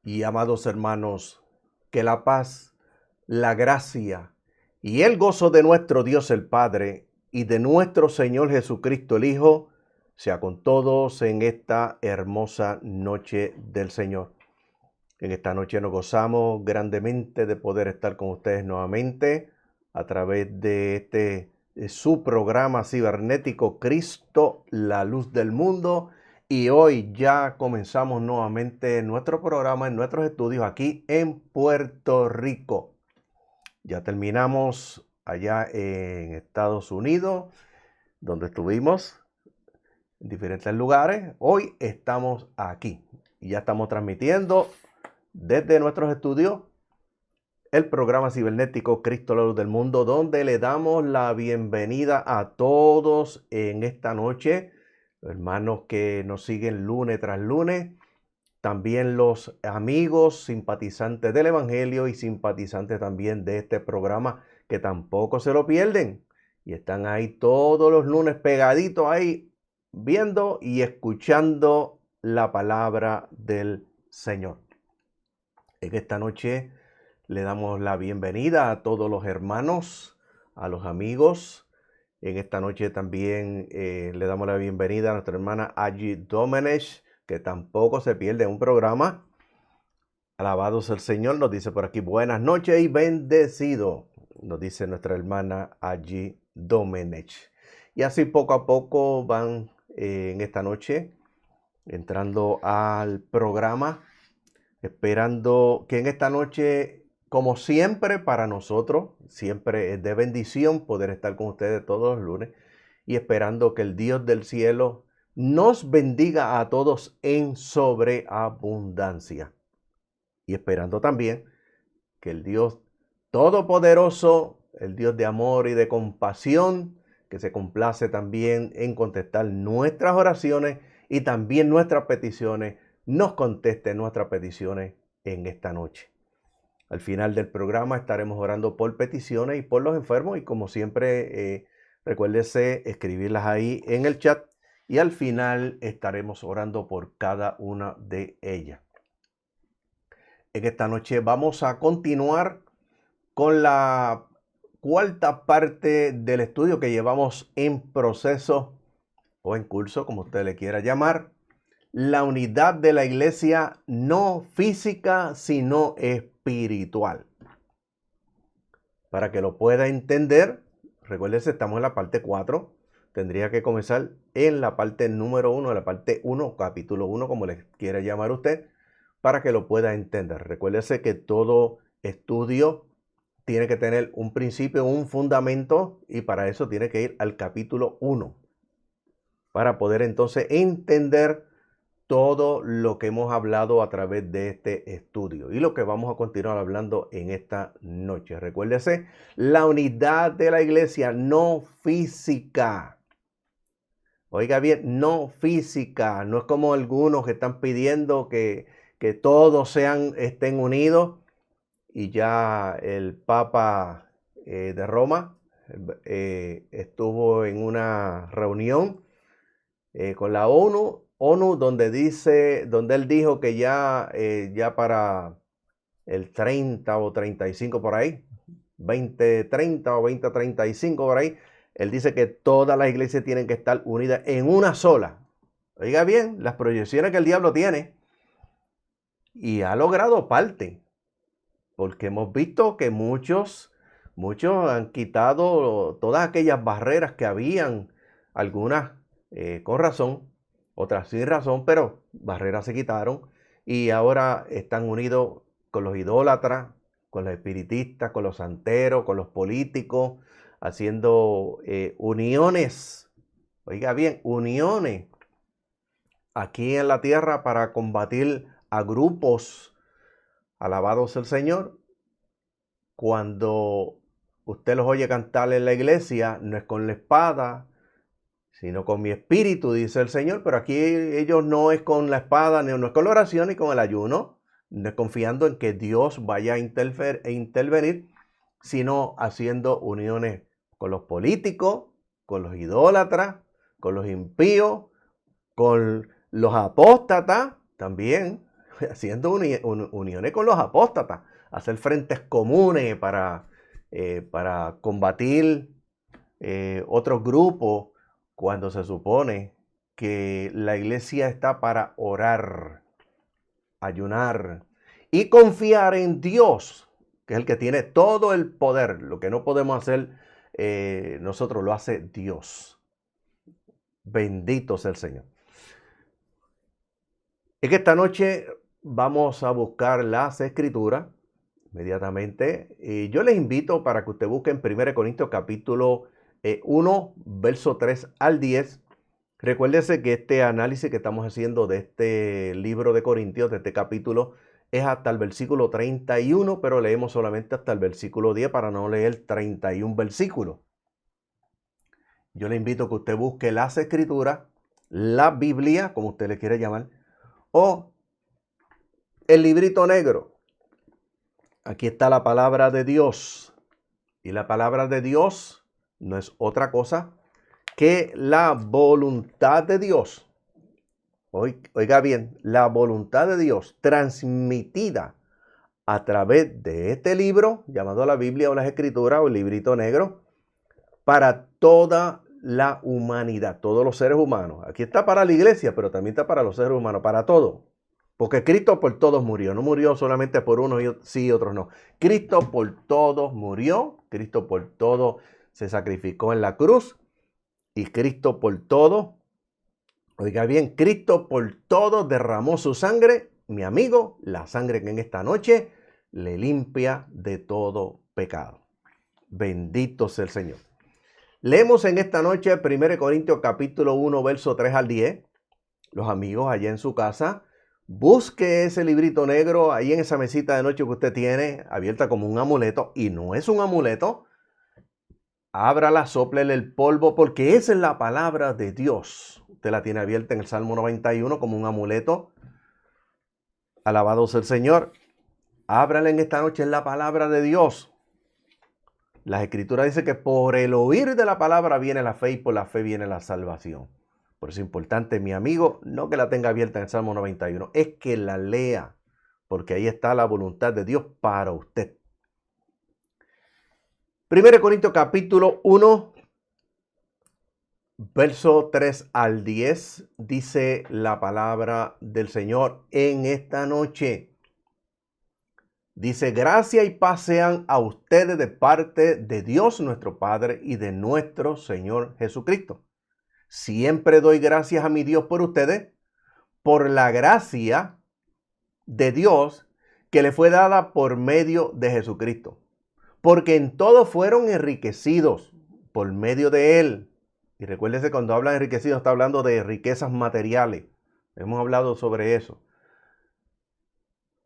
Y amados hermanos, que la paz, la gracia y el gozo de nuestro Dios el Padre y de nuestro Señor Jesucristo el Hijo sea con todos en esta hermosa noche del Señor. En esta noche nos gozamos grandemente de poder estar con ustedes nuevamente a través de su programa cibernético Cristo, la luz del mundo. Y hoy ya comenzamos nuevamente nuestro programa en nuestros estudios aquí en Puerto Rico. Ya terminamos allá en Estados Unidos, donde estuvimos en diferentes lugares. Hoy estamos aquí y ya estamos transmitiendo desde nuestros estudios el programa cibernético Cristo, la luz del mundo, donde le damos la bienvenida a todos en esta noche, hermanos que nos siguen lunes tras lunes, también los amigos simpatizantes del Evangelio y simpatizantes también de este programa que tampoco se lo pierden y están ahí todos los lunes pegaditos ahí viendo y escuchando la palabra del Señor. En esta noche le damos la bienvenida a todos los hermanos, a los amigos. En esta noche también le damos la bienvenida a nuestra hermana Aggie Domenech, que tampoco se pierde un programa. Alabado sea el Señor, nos dice por aquí buenas noches y bendecido, nos dice nuestra hermana Aggie Domenech. Y así poco a poco van en esta noche entrando al programa, esperando que en esta noche, como siempre para nosotros, siempre es de bendición poder estar con ustedes todos los lunes y esperando que el Dios del cielo nos bendiga a todos en sobreabundancia. Y esperando también que el Dios todopoderoso, el Dios de amor y de compasión, que se complace también en contestar nuestras oraciones y también nuestras peticiones, nos conteste nuestras peticiones en esta noche. Al final del programa estaremos orando por peticiones y por los enfermos y como siempre recuérdese escribirlas ahí en el chat y al final estaremos orando por cada una de ellas. En esta noche vamos a continuar con la cuarta parte del estudio que llevamos en proceso o en curso, como usted le quiera llamar, la unidad de la iglesia no física, sino espiritual. Para que lo pueda entender, recuérdese, estamos en la parte 4. Tendría que comenzar en la parte número 1, la parte 1, capítulo 1, como le quiera llamar usted, para que lo pueda entender. Recuérdese que todo estudio tiene que tener un principio, un fundamento, y para eso tiene que ir al capítulo 1, para poder entonces entender todo lo que hemos hablado a través de este estudio y lo que vamos a continuar hablando en esta noche. Recuérdese, la unidad de la iglesia no física. Oiga bien, no física. No es como algunos que están pidiendo que todos estén unidos. Y ya el Papa de Roma estuvo en una reunión con la ONU, donde él dijo que ya para el 30 o 35 por ahí, 2030 o 2035 por ahí, él dice que todas las iglesias tienen que estar unidas en una sola. Oiga bien, las proyecciones que el diablo tiene, y ha logrado parte, porque hemos visto que muchos han quitado todas aquellas barreras que habían, algunas con razón, otras sin razón, pero barreras se quitaron y ahora están unidos con los idólatras, con los espiritistas, con los santeros, con los políticos, haciendo uniones, oiga bien, uniones aquí en la tierra para combatir a grupos. Alabado sea el Señor. Cuando usted los oye cantar en la iglesia, no es con la espada, sino con mi espíritu, dice el Señor. Pero aquí ellos no es con la espada, no es con la oración ni con el ayuno, no es confiando en que Dios vaya a intervenir, sino haciendo uniones con los políticos, con los idólatras, con los impíos, con los apóstatas también. haciendo uniones con los apóstatas, hacer frentes comunes para combatir otros grupos, cuando se supone que la iglesia está para orar, ayunar y confiar en Dios, que es el que tiene todo el poder. Lo que no podemos hacer nosotros lo hace Dios. Bendito sea el Señor. Es que esta noche vamos a buscar las escrituras inmediatamente. Yo les invito para que usted busque en 1 Corintios capítulo 1, verso 3 al 10. Recuérdese que este análisis que estamos haciendo de este libro de Corintios, de este capítulo, es hasta el versículo 31, pero leemos solamente hasta el versículo 10 para no leer 31 versículos. Yo le invito a que usted busque las escrituras, la Biblia, como usted le quiere llamar, o el librito negro. Aquí está la palabra de Dios. Y la palabra de Dios no es otra cosa que la voluntad de Dios. Oiga bien, la voluntad de Dios transmitida a través de este libro, llamado la Biblia o las Escrituras o el librito negro, para toda la humanidad, todos los seres humanos. Aquí está para la iglesia, pero también está para los seres humanos, para todos. Porque Cristo por todos murió, no murió solamente por unos y sí y otros no. Cristo por todos murió, Cristo por todos se sacrificó en la cruz y Cristo por todos, oiga bien, Cristo por todos derramó su sangre, mi amigo, la sangre que en esta noche le limpia de todo pecado. Bendito sea el Señor. Leemos en esta noche 1 Corintios capítulo 1, verso 3 al 10. Los amigos allá en su casa, busque ese librito negro ahí en esa mesita de noche que usted tiene, abierta como un amuleto, y no es un amuleto. Ábrala, sóplele el polvo, porque esa es la palabra de Dios. Usted la tiene abierta en el Salmo 91 como un amuleto. Alabado sea el Señor. Ábrala en esta noche, es la palabra de Dios. Las Escrituras dicen que por el oír de la palabra viene la fe y por la fe viene la salvación. Por eso es importante, mi amigo, no que la tenga abierta en el Salmo 91, es que la lea, porque ahí está la voluntad de Dios para usted. 1 Corintios capítulo 1, verso 3 al 10, dice la palabra del Señor en esta noche. Dice, gracia y paz sean a ustedes de parte de Dios nuestro Padre y de nuestro Señor Jesucristo. Siempre doy gracias a mi Dios por ustedes, por la gracia de Dios que le fue dada por medio de Jesucristo. Porque en todo fueron enriquecidos por medio de Él. Y recuérdese, cuando habla de enriquecidos, está hablando de riquezas materiales. Hemos hablado sobre eso.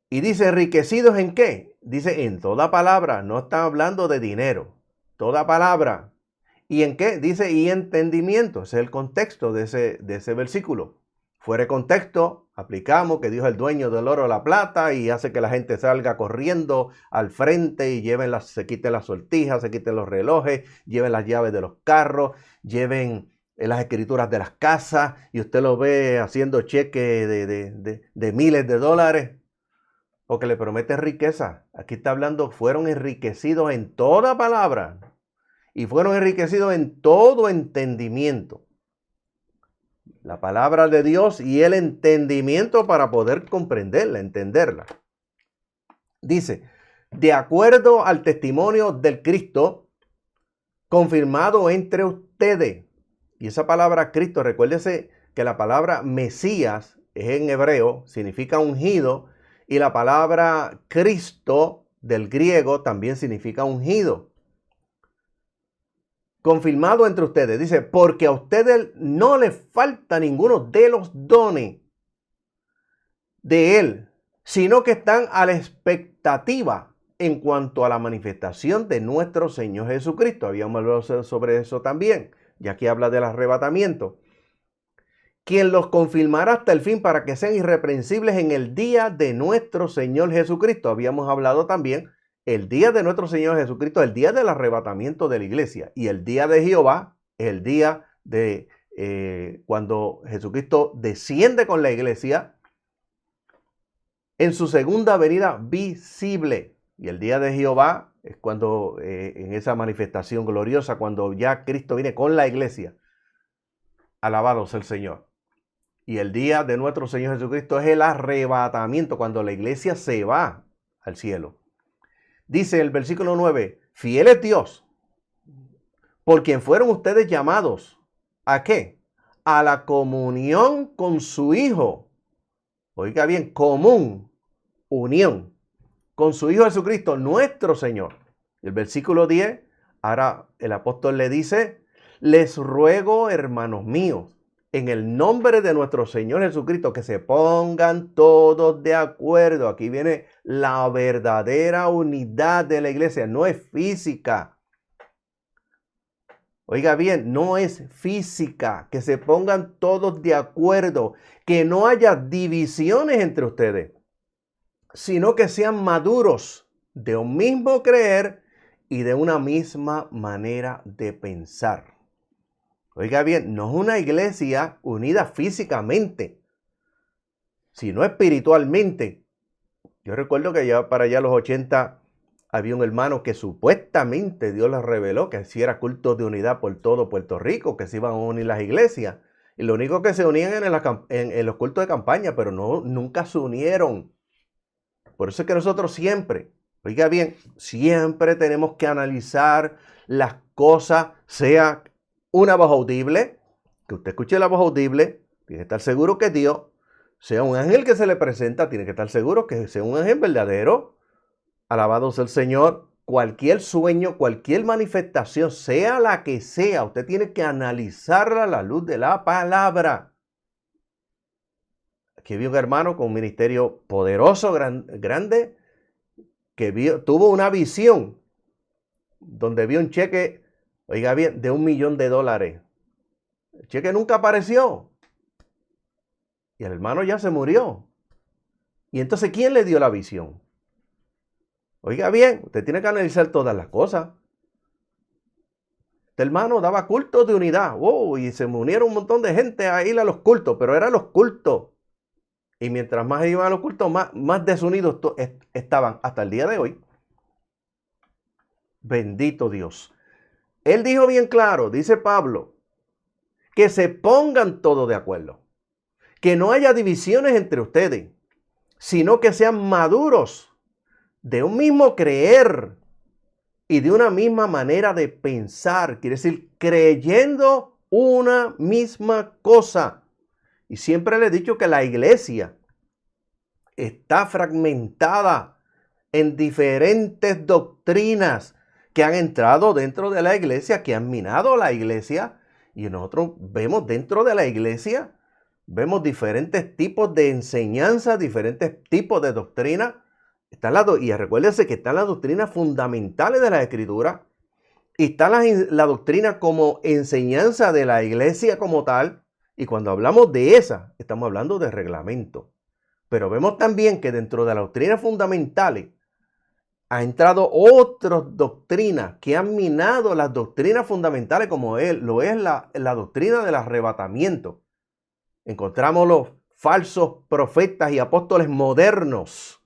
Y dice, ¿enriquecidos en qué? Dice, en toda palabra. No está hablando de dinero. Toda palabra. ¿Y en qué? Dice, y entendimiento. Ese es el contexto de ese versículo. Fuera de contexto, aplicamos que Dios es el dueño del oro o la plata y hace que la gente salga corriendo al frente y se quiten las sortijas, se quiten los relojes, lleven las llaves de los carros, lleven las escrituras de las casas y usted lo ve haciendo cheques de miles de dólares. O que le promete riqueza. Aquí está hablando, fueron enriquecidos en toda palabra y fueron enriquecidos en todo entendimiento. La palabra de Dios y el entendimiento para poder comprenderla, entenderla. Dice, de acuerdo al testimonio del Cristo, confirmado entre ustedes. Y esa palabra Cristo, recuérdese que la palabra Mesías es en hebreo, significa ungido. Y la palabra Cristo del griego también significa ungido. Confirmado entre ustedes. Dice, porque a ustedes no les falta ninguno de los dones de Él, sino que están a la expectativa en cuanto a la manifestación de nuestro Señor Jesucristo. Habíamos hablado sobre eso también, ya que habla del arrebatamiento. Quien los confirmará hasta el fin para que sean irreprensibles en el día de nuestro Señor Jesucristo. Habíamos hablado también el día de nuestro Señor Jesucristo, el día del arrebatamiento de la iglesia. Y el día de Jehová, el día de cuando Jesucristo desciende con la iglesia en su segunda venida visible. Y el día de Jehová es cuando, en esa manifestación gloriosa, cuando ya Cristo viene con la iglesia. Alabado sea el Señor. Y el día de nuestro Señor Jesucristo es el arrebatamiento, cuando la iglesia se va al cielo. Dice el versículo 9, fiel es Dios, por quien fueron ustedes llamados. ¿A qué? A la comunión con su Hijo. Oiga bien, común, unión con su Hijo Jesucristo, nuestro Señor. El versículo 10, ahora el apóstol le dice, les ruego, hermanos míos, en el nombre de nuestro Señor Jesucristo, que se pongan todos de acuerdo. Aquí viene la verdadera unidad de la iglesia, no es física. Oiga bien, no es física, que se pongan todos de acuerdo, que no haya divisiones entre ustedes, sino que sean maduros de un mismo creer y de una misma manera de pensar. Oiga bien, no es una iglesia unida físicamente, sino espiritualmente. Yo recuerdo que ya para allá los 80 había un hermano que supuestamente Dios les reveló que hiciera cultos de unidad por todo Puerto Rico, que se iban a unir las iglesias. Y lo único que se unían en los cultos de campaña, pero nunca se unieron. Por eso es que nosotros siempre, oiga bien, siempre tenemos que analizar las cosas, sea una voz audible, que usted escuche la voz audible, tiene que estar seguro que es Dios, sea un ángel que se le presenta, tiene que estar seguro que sea un ángel verdadero. Alabado sea el Señor. Cualquier sueño, cualquier manifestación, sea la que sea, usted tiene que analizarla a la luz de la palabra. Aquí vi un hermano con un ministerio poderoso, grande, que tuvo una visión donde vio un cheque, oiga bien, de $1 millón. El cheque nunca apareció. Y el hermano ya se murió. Y entonces, ¿quién le dio la visión? Oiga bien, usted tiene que analizar todas las cosas. Este hermano daba cultos de unidad. Wow, y se unieron un montón de gente a ir a los cultos, pero eran los cultos. Y mientras más iban a los cultos, más desunidos estaban hasta el día de hoy. Bendito Dios. Él dijo bien claro, dice Pablo, que se pongan todos de acuerdo. Que no haya divisiones entre ustedes, sino que sean maduros de un mismo creer y de una misma manera de pensar. Quiere decir, creyendo una misma cosa. Y siempre le he dicho que la iglesia está fragmentada en diferentes doctrinas que han entrado dentro de la iglesia, que han minado la iglesia. Y nosotros vemos dentro de la iglesia, vemos diferentes tipos de enseñanzas, diferentes tipos de doctrinas. Y recuérdense que están las doctrinas fundamentales de la Escritura y está la doctrina como enseñanza de la iglesia como tal. Y cuando hablamos de esa, estamos hablando de reglamento. Pero vemos también que dentro de las doctrinas fundamentales ha entrado otras doctrinas que han minado las doctrinas fundamentales, como lo es la doctrina del arrebatamiento. Encontramos los falsos profetas y apóstoles modernos,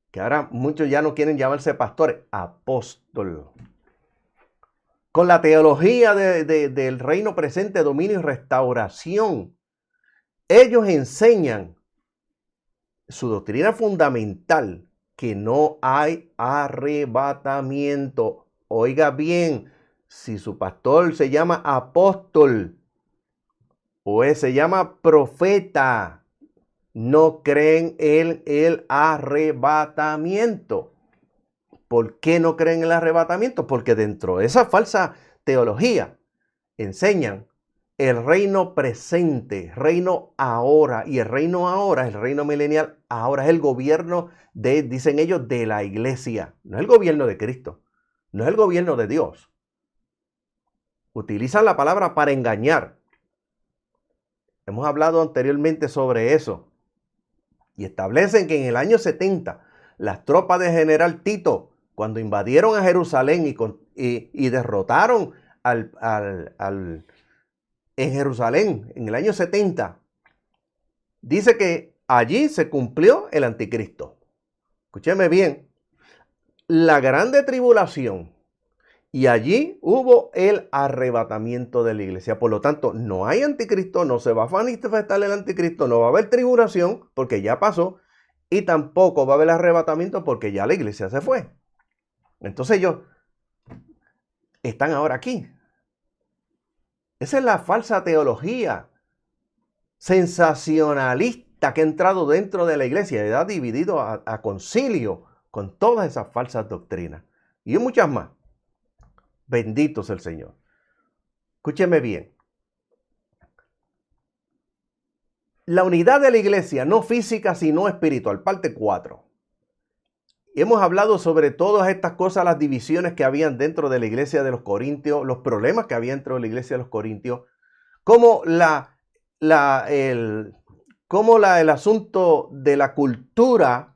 que ahora muchos ya no quieren llamarse pastores, apóstoles. Con la teología del reino presente, dominio y restauración, ellos enseñan su doctrina fundamental, que no hay arrebatamiento. Oiga bien, si su pastor se llama apóstol o se llama profeta, no creen en el arrebatamiento. ¿Por qué no creen en el arrebatamiento? Porque dentro de esa falsa teología enseñan el reino presente, reino ahora. Y el reino ahora, el reino milenial, ahora es el gobierno dicen ellos, de la iglesia. No es el gobierno de Cristo, no es el gobierno de Dios. Utilizan la palabra para engañar. Hemos hablado anteriormente sobre eso. Y establecen que en el año 70, las tropas de General Tito, cuando invadieron a Jerusalén y derrotaron en Jerusalén en el año 70, dice que allí se cumplió el anticristo. Escúcheme bien, la grande tribulación, y allí hubo el arrebatamiento de la iglesia. Por lo tanto, no hay anticristo, no se va a manifestar el anticristo, no va a haber tribulación porque ya pasó, y tampoco va a haber arrebatamiento porque ya la iglesia se fue. Entonces ellos están ahora aquí. Esa es la falsa teología sensacionalista que ha entrado dentro de la iglesia y ha dividido a concilio con todas esas falsas doctrinas. Y muchas más. Bendito sea el Señor. Escúcheme bien. La unidad de la iglesia, no física, sino espiritual. Parte 4. Hemos hablado sobre todas estas cosas, las divisiones que habían dentro de la iglesia de los Corintios, los problemas que había dentro de la iglesia de los Corintios, cómo el asunto de la cultura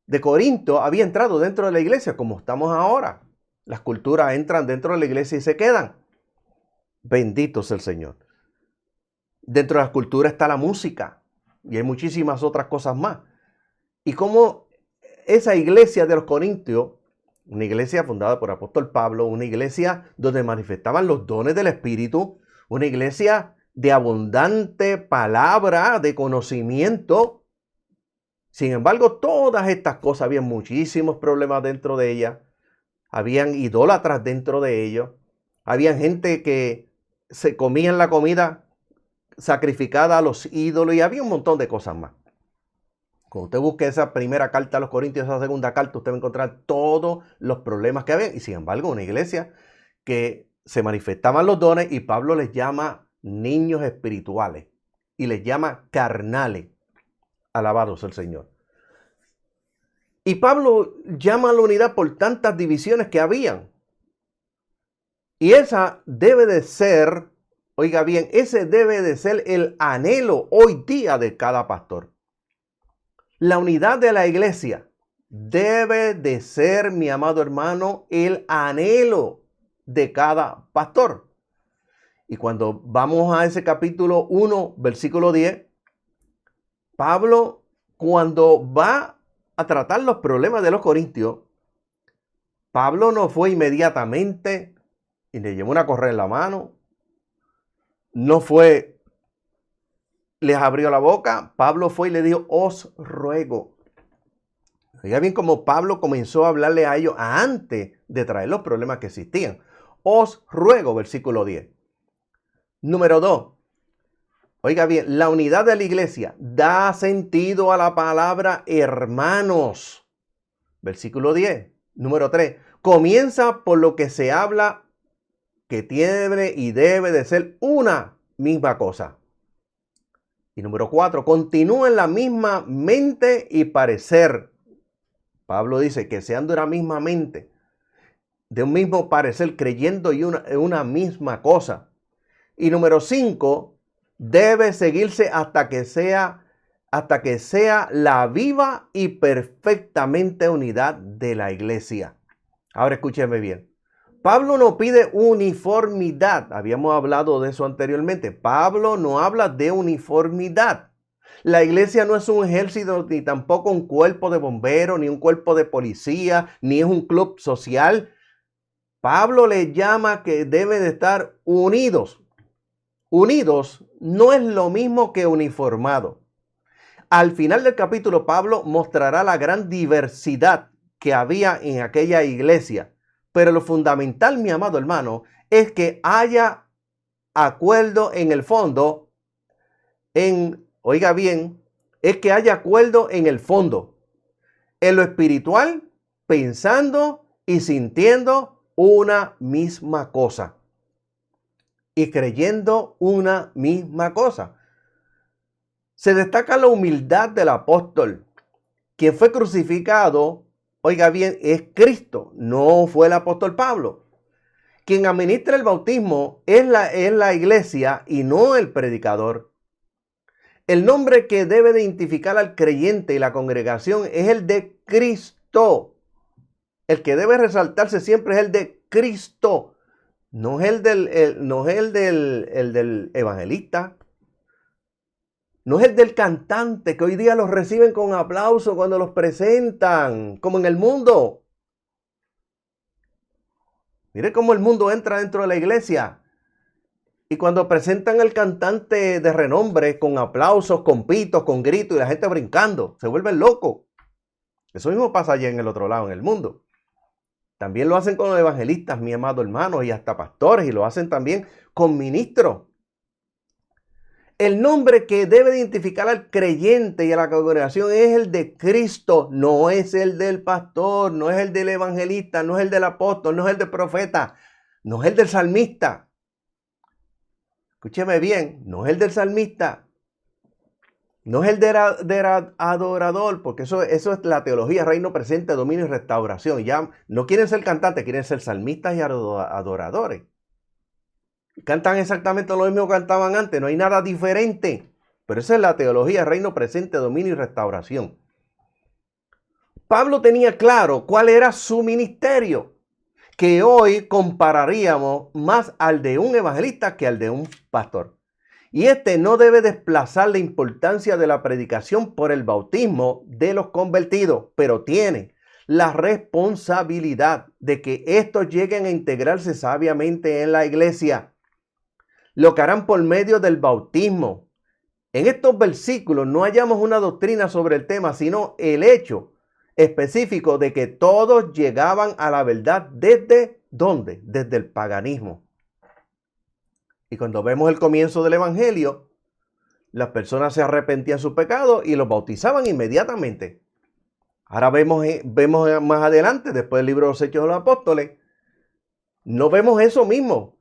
de Corinto había entrado dentro de la iglesia, como estamos ahora. Las culturas entran dentro de la iglesia y se quedan. Bendito sea el Señor. Dentro de las culturas está la música y hay muchísimas otras cosas más. Y cómo esa iglesia de los Corintios, una iglesia fundada por el apóstol Pablo, una iglesia donde manifestaban los dones del Espíritu, una iglesia de abundante palabra, de conocimiento. Sin embargo, todas estas cosas, había muchísimos problemas dentro de ella. Habían idólatras dentro de ellos. Había gente que se comían la comida sacrificada a los ídolos y había un montón de cosas más. Cuando usted busque esa primera carta a los Corintios, esa segunda carta, usted va a encontrar todos los problemas que había. Y sin embargo, una iglesia que se manifestaban los dones y Pablo les llama niños espirituales y les llama carnales. Alabado sea el Señor. Y Pablo llama a la unidad por tantas divisiones que habían. Y esa debe de ser, oiga bien, ese debe de ser el anhelo hoy día de cada pastor. La unidad de la iglesia debe de ser, mi amado hermano, el anhelo de cada pastor. Y cuando vamos a ese capítulo 1, versículo 10, Pablo, cuando va a tratar los problemas de los corintios, Pablo no fue inmediatamente y le llevó una correa en la mano, no fue, les abrió la boca. Pablo fue y le dijo, os ruego. Oiga bien cómo Pablo comenzó a hablarle a ellos antes de traer los problemas que existían. Os ruego, versículo 10. Número 2. Oiga bien, la unidad de la iglesia da sentido a la palabra hermanos. Versículo 10. Número 3. Comienza por lo que se habla que tiene y debe de ser una misma cosa. Y número 4. Continúa en la misma mente y parecer. Pablo dice que sean de una misma mente, de un mismo parecer, creyendo y una misma cosa. Y número 5. Debe seguirse hasta que sea la viva y perfectamente unidad de la iglesia. Ahora escúcheme bien. Pablo no pide uniformidad. Habíamos hablado de eso anteriormente. Pablo no habla de uniformidad. La iglesia no es un ejército, ni tampoco un cuerpo de bomberos, ni un cuerpo de policía, ni es un club social. Pablo le llama que deben de estar unidos. Unidos no es lo mismo que uniformado. Al final del capítulo, Pablo mostrará la gran diversidad que había en aquella iglesia. Pero lo fundamental, mi amado hermano, es que haya acuerdo en el fondo, oiga bien, es que haya acuerdo en el fondo, en lo espiritual, pensando y sintiendo una misma cosa y creyendo una misma cosa. Se destaca la humildad del apóstol, quien fue crucificado. Oiga bien, es Cristo, no fue el apóstol Pablo. Quien administra el bautismo es la iglesia y no el predicador. El nombre que debe de identificar al creyente y la congregación es el de Cristo. El que debe resaltarse siempre es el de Cristo, no es el del evangelista, No es el del cantante, que hoy día los reciben con aplauso cuando los presentan, como en el mundo. Mire cómo el mundo entra dentro de la iglesia. Y cuando presentan al cantante de renombre, con aplausos, con pitos, con gritos y la gente brincando, se vuelven locos. Eso mismo pasa allá en el otro lado, en el mundo. También lo hacen con los evangelistas, mi amado hermano, y hasta pastores, y lo hacen también con ministros. El nombre que debe identificar al creyente y a la congregación es el de Cristo, no es el del pastor, no es el del evangelista, no es el del apóstol, no es el del profeta, no es el del salmista. Escúcheme bien, no es el del salmista, no es el del adorador, porque eso es la teología, reino presente, dominio y restauración. Ya no quieren ser cantantes, quieren ser salmistas y adoradores. Cantan exactamente lo mismo que cantaban antes, no hay nada diferente. Pero esa es la teología, reino presente, dominio y restauración. Pablo tenía claro cuál era su ministerio, que hoy compararíamos más al de un evangelista que al de un pastor. Y este no debe desplazar la importancia de la predicación por el bautismo de los convertidos, pero tiene la responsabilidad de que estos lleguen a integrarse sabiamente en la iglesia. Lo que harán por medio del bautismo. En estos versículos no hallamos una doctrina sobre el tema, sino el hecho específico de que todos llegaban a la verdad ¿desde dónde? Desde el paganismo. Y cuando vemos el comienzo del evangelio, las personas se arrepentían de sus pecados y los bautizaban inmediatamente. Ahora vemos más adelante, después del libro de los Hechos de los Apóstoles, no vemos eso mismo.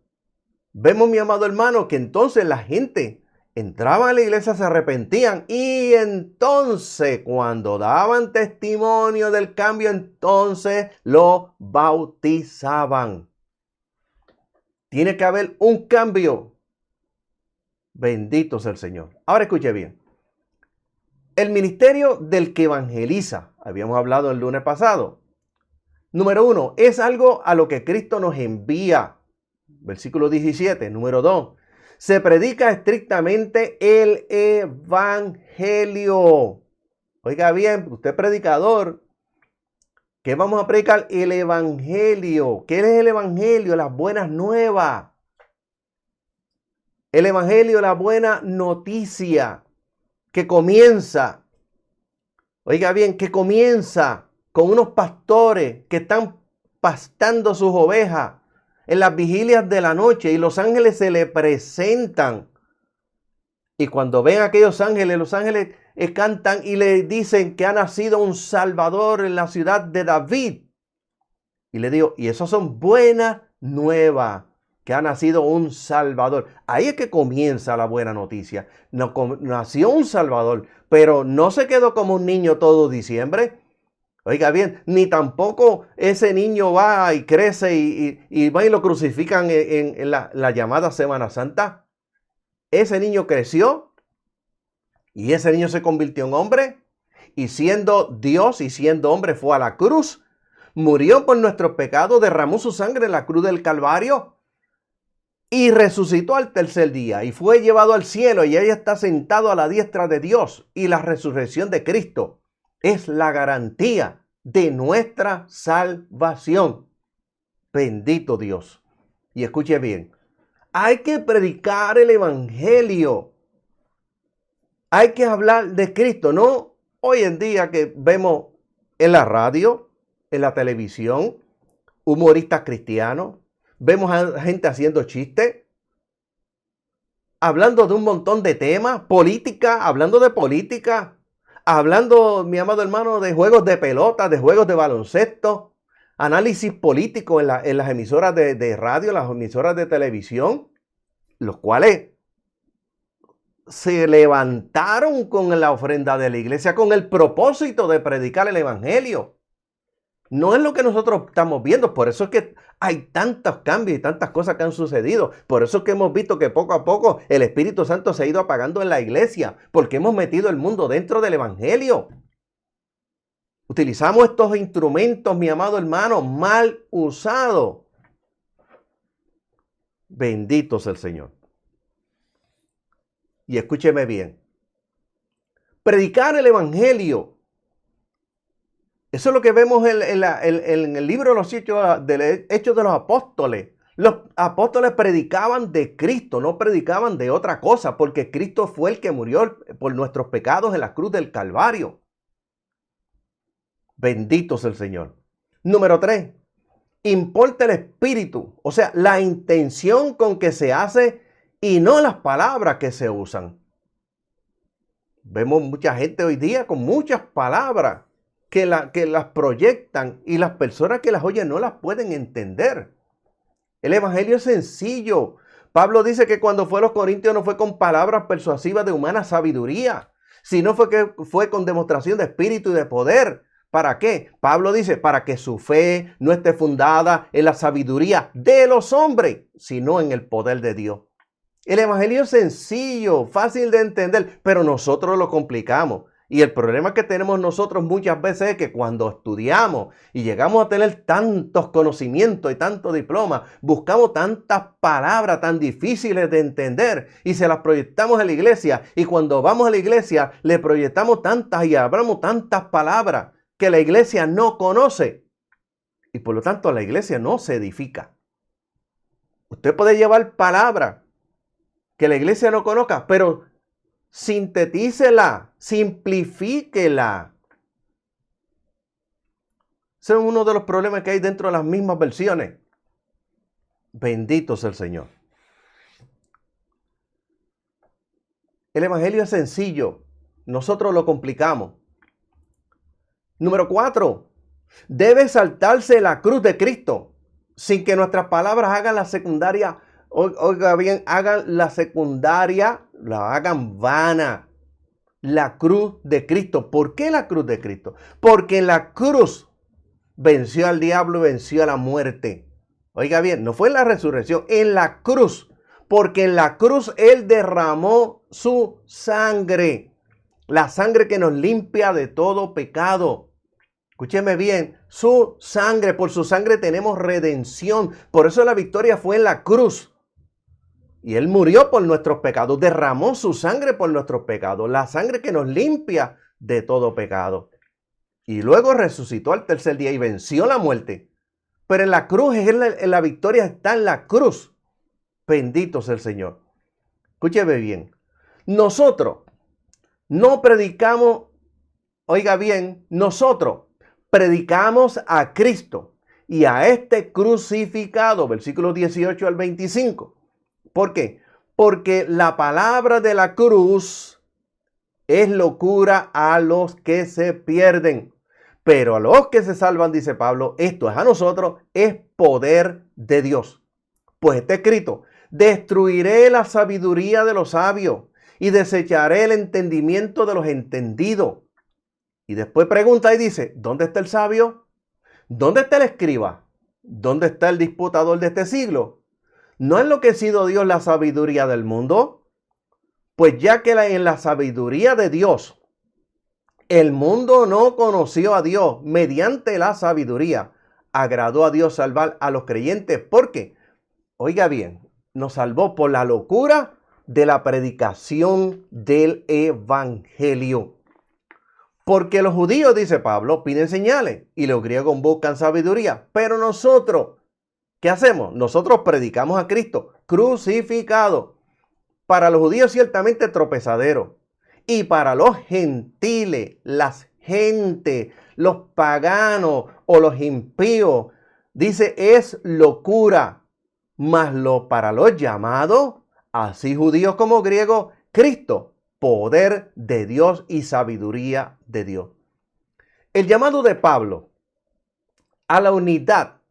Vemos, mi amado hermano, que entonces la gente entraba a la iglesia, se arrepentían y entonces cuando daban testimonio del cambio, entonces lo bautizaban. Tiene que haber un cambio. Bendito sea el Señor. Ahora escuche bien. El ministerio del que evangeliza, habíamos hablado el lunes pasado. Número 1, es algo a lo que Cristo nos envía. Versículo 17. Número 2, se predica estrictamente el evangelio. Oiga bien, usted es predicador. ¿Qué vamos a predicar? El evangelio. ¿Qué es el evangelio? Las buenas nuevas. El evangelio, la buena noticia que comienza, oiga bien, que comienza con unos pastores que están pastando sus ovejas en las vigilias de la noche y los ángeles se le presentan. Y cuando ven a aquellos ángeles, los ángeles cantan y le dicen que ha nacido un Salvador en la ciudad de David. Y le digo, y eso son buenas nuevas, que ha nacido un Salvador. Ahí es que comienza la buena noticia. Nació un Salvador, pero no se quedó como un niño todo diciembre. Oiga bien, ni tampoco ese niño va y crece y va y lo crucifican en la llamada Semana Santa. Ese niño creció y ese niño se convirtió en hombre y siendo Dios y siendo hombre fue a la cruz, murió por nuestros pecados, derramó su sangre en la cruz del Calvario y resucitó al tercer día y fue llevado al cielo y ella está sentado a la diestra de Dios. Y la resurrección de Cristo es la garantía de nuestra salvación. Bendito Dios. Y escuche bien, hay que predicar el evangelio. Hay que hablar de Cristo, no hoy en día que vemos en la radio, en la televisión, humoristas cristianos, vemos a gente haciendo chistes, hablando de un montón de temas, política, hablando de política, hablando, mi amado hermano, de juegos de pelota, de juegos de baloncesto, análisis político en las emisoras de radio, las emisoras de televisión, los cuales se levantaron con la ofrenda de la iglesia con el propósito de predicar el evangelio. No es lo que nosotros estamos viendo, por eso es que hay tantos cambios y tantas cosas que han sucedido. Por eso es que hemos visto que poco a poco el Espíritu Santo se ha ido apagando en la iglesia, porque hemos metido el mundo dentro del evangelio. Utilizamos estos instrumentos, mi amado hermano, mal usados. Bendito sea el Señor. Y escúcheme bien. Predicar el evangelio. Eso es lo que vemos en el libro de los Hechos de los Apóstoles. Los apóstoles predicaban de Cristo, no predicaban de otra cosa, porque Cristo fue el que murió por nuestros pecados en la cruz del Calvario. Bendito sea el Señor. Número 3. Importa el espíritu, o sea, la intención con que se hace y no las palabras que se usan. Vemos mucha gente hoy día con muchas palabras que las proyectan y las personas que las oyen no las pueden entender. El evangelio es sencillo. Pablo dice que cuando fue a los Corintios no fue con palabras persuasivas de humana sabiduría, sino fue con demostración de espíritu y de poder. ¿Para qué? Pablo dice, para que su fe no esté fundada en la sabiduría de los hombres, sino en el poder de Dios. El evangelio es sencillo, fácil de entender, pero nosotros lo complicamos. Y el problema que tenemos nosotros muchas veces es que cuando estudiamos y llegamos a tener tantos conocimientos y tantos diplomas, buscamos tantas palabras tan difíciles de entender y se las proyectamos a la iglesia. Y cuando vamos a la iglesia le proyectamos tantas y hablamos tantas palabras que la iglesia no conoce. Y por lo tanto la iglesia no se edifica. Usted puede llevar palabras que la iglesia no conozca, pero sintetícela, simplifíquela. Ese es uno de los problemas que hay dentro de las mismas versiones. Bendito sea el Señor. El evangelio es sencillo, nosotros lo complicamos. Número 4. Debe saltarse la cruz de Cristo sin que nuestras palabras hagan la secundaria. Oiga bien, hagan la secundaria, la hagan vana. La cruz de Cristo. ¿Por qué la cruz de Cristo? Porque en la cruz venció al diablo y venció a la muerte. Oiga bien, no fue en la resurrección, en la cruz. Porque en la cruz Él derramó su sangre. La sangre que nos limpia de todo pecado. Escúcheme bien, su sangre, por su sangre tenemos redención. Por eso la victoria fue en la cruz. Y Él murió por nuestros pecados, derramó su sangre por nuestros pecados, la sangre que nos limpia de todo pecado. Y luego resucitó al tercer día y venció la muerte. Pero en la cruz, la victoria está en la cruz. Bendito sea el Señor. Escúcheme bien, nosotros no predicamos, oiga bien, nosotros predicamos a Cristo y a este crucificado, versículos 18 al 25. ¿Por qué? Porque la palabra de la cruz es locura a los que se pierden. Pero a los que se salvan, dice Pablo, esto es a nosotros, es poder de Dios. Pues está escrito, destruiré la sabiduría de los sabios y desecharé el entendimiento de los entendidos. Y después pregunta y dice, ¿dónde está el sabio? ¿Dónde está el escriba? ¿Dónde está el disputador de este siglo? ¿No ha enloquecido Dios la sabiduría del mundo? Pues ya que en la sabiduría de Dios, el mundo no conoció a Dios mediante la sabiduría. Agradó a Dios salvar a los creyentes porque, oiga bien, nos salvó por la locura de la predicación del evangelio. Porque los judíos, dice Pablo, piden señales y los griegos buscan sabiduría. Pero nosotros, ¿qué hacemos? Nosotros predicamos a Cristo crucificado. Para los judíos ciertamente tropezadero. Y para los gentiles, las gentes, los paganos o los impíos, dice es locura. Mas para los llamados, así judíos como griegos, Cristo, poder de Dios y sabiduría de Dios. El llamado de Pablo a la unidad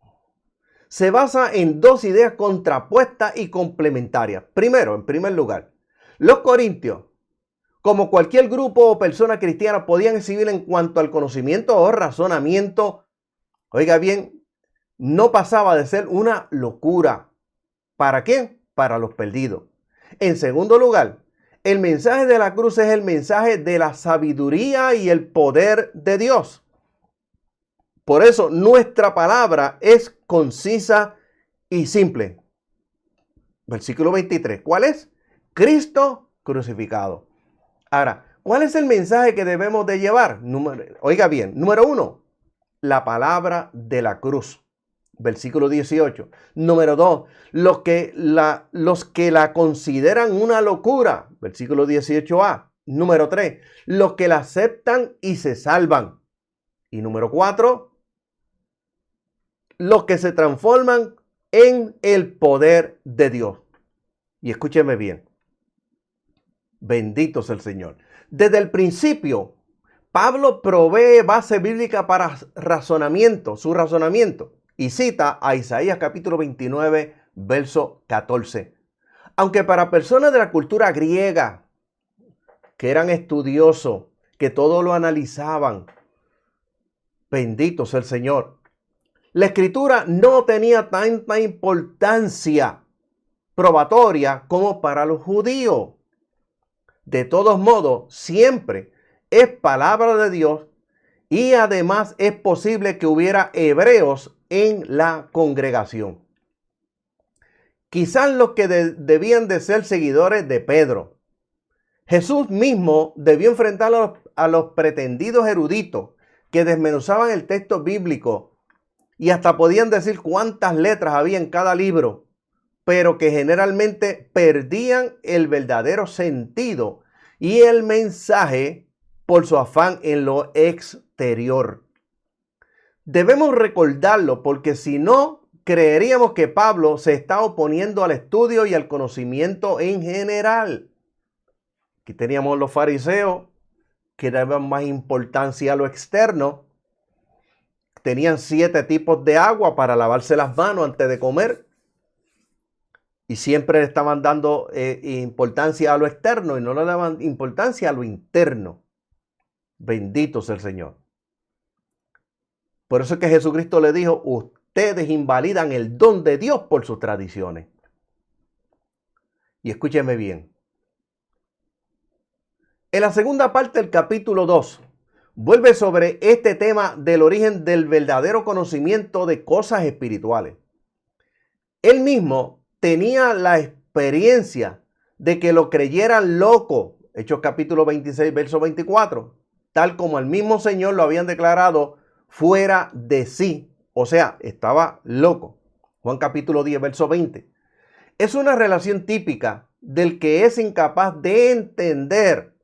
se basa en dos ideas contrapuestas y complementarias. Primero, en primer lugar, los corintios, como cualquier grupo o persona cristiana, podían exhibir en cuanto al conocimiento o razonamiento, oiga bien, no pasaba de ser una locura. ¿Para qué? Para los perdidos. En segundo lugar, el mensaje de la cruz es el mensaje de la sabiduría y el poder de Dios. Por eso nuestra palabra es concisa y simple. Versículo 23. ¿Cuál es? Cristo crucificado. Ahora, ¿Cuál es el mensaje que debemos de llevar? Oiga bien, número 1, la palabra de la cruz. Versículo 18. Número 2, los que la consideran una locura. Versículo 18a. Número 3, los que la aceptan y se salvan. Y número 4, los que se transforman en el poder de Dios. Y escúcheme bien. Bendito sea el Señor. Desde el principio, Pablo provee base bíblica para su razonamiento. Y cita a Isaías capítulo 29, verso 14. Aunque para personas de la cultura griega, que eran estudiosos, que todo lo analizaban, bendito sea el Señor, la escritura no tenía tanta importancia probatoria como para los judíos. De todos modos, siempre es palabra de Dios y además es posible que hubiera hebreos en la congregación. Quizás los que debían de ser seguidores de Pedro. Jesús mismo debió enfrentar a los pretendidos eruditos que desmenuzaban el texto bíblico y hasta podían decir cuántas letras había en cada libro, pero que generalmente perdían el verdadero sentido y el mensaje por su afán en lo exterior. Debemos recordarlo porque si no, creeríamos que Pablo se está oponiendo al estudio y al conocimiento en general. Aquí teníamos los fariseos que daban más importancia a lo externo. Tenían 7 tipos de agua para lavarse las manos antes de comer. Y siempre le estaban dando importancia a lo externo y no le daban importancia a lo interno. Bendito sea el Señor. Por eso es que Jesucristo le dijo, ustedes invalidan el don de Dios por sus tradiciones. Y escúcheme bien. En la segunda parte del capítulo 2, vuelve sobre este tema del origen del verdadero conocimiento de cosas espirituales. Él mismo tenía la experiencia de que lo creyeran loco, Hechos capítulo 26, verso 24, tal como el mismo Señor lo habían declarado fuera de sí, o sea, estaba loco. Juan capítulo 10, verso 20. Es una relación típica del que es incapaz de entender,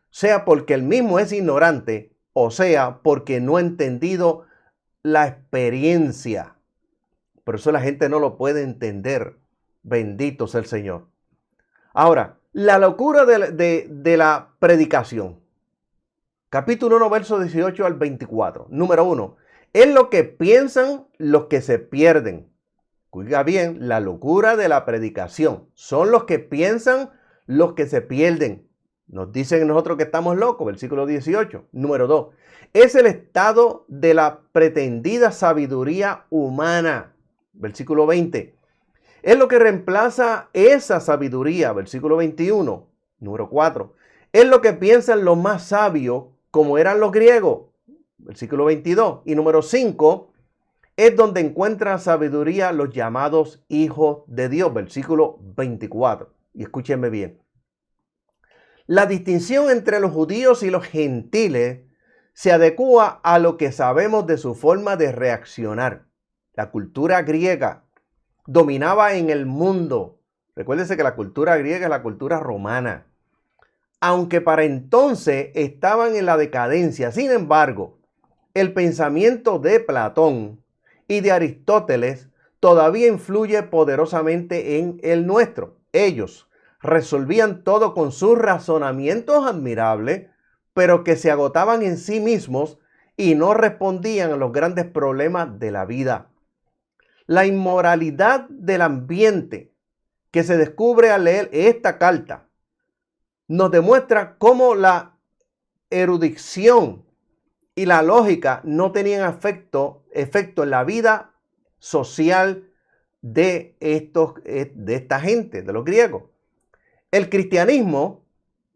sea porque él mismo es ignorante, o sea, porque no ha entendido la experiencia. Por eso la gente no lo puede entender. Bendito sea el Señor. Ahora, la locura de la predicación. Capítulo 1, verso 18 al 24. Número 1. Es lo que piensan los que se pierden. Oiga bien, la locura de la predicación. Son los que piensan los que se pierden. Nos dicen nosotros que estamos locos, versículo 18. Número 2. Es el estado de la pretendida sabiduría humana. Versículo 20. Es lo que reemplaza esa sabiduría. Versículo 21. Número 4. Es lo que piensan los más sabios, como eran los griegos. Versículo 22. Y número 5. Es donde encuentran sabiduría los llamados hijos de Dios. Versículo 24. Y escúchenme bien. La distinción entre los judíos y los gentiles se adecua a lo que sabemos de su forma de reaccionar. La cultura griega dominaba en el mundo. Recuérdense que la cultura griega es la cultura romana. Aunque para entonces estaban en la decadencia, sin embargo, el pensamiento de Platón y de Aristóteles todavía influye poderosamente en el nuestro. Ellos resolvían todo con sus razonamientos admirables, pero que se agotaban en sí mismos y no respondían a los grandes problemas de la vida. La inmoralidad del ambiente que se descubre al leer esta carta nos demuestra cómo la erudición y la lógica no tenían efecto en la vida social de esta gente, de los griegos. El cristianismo,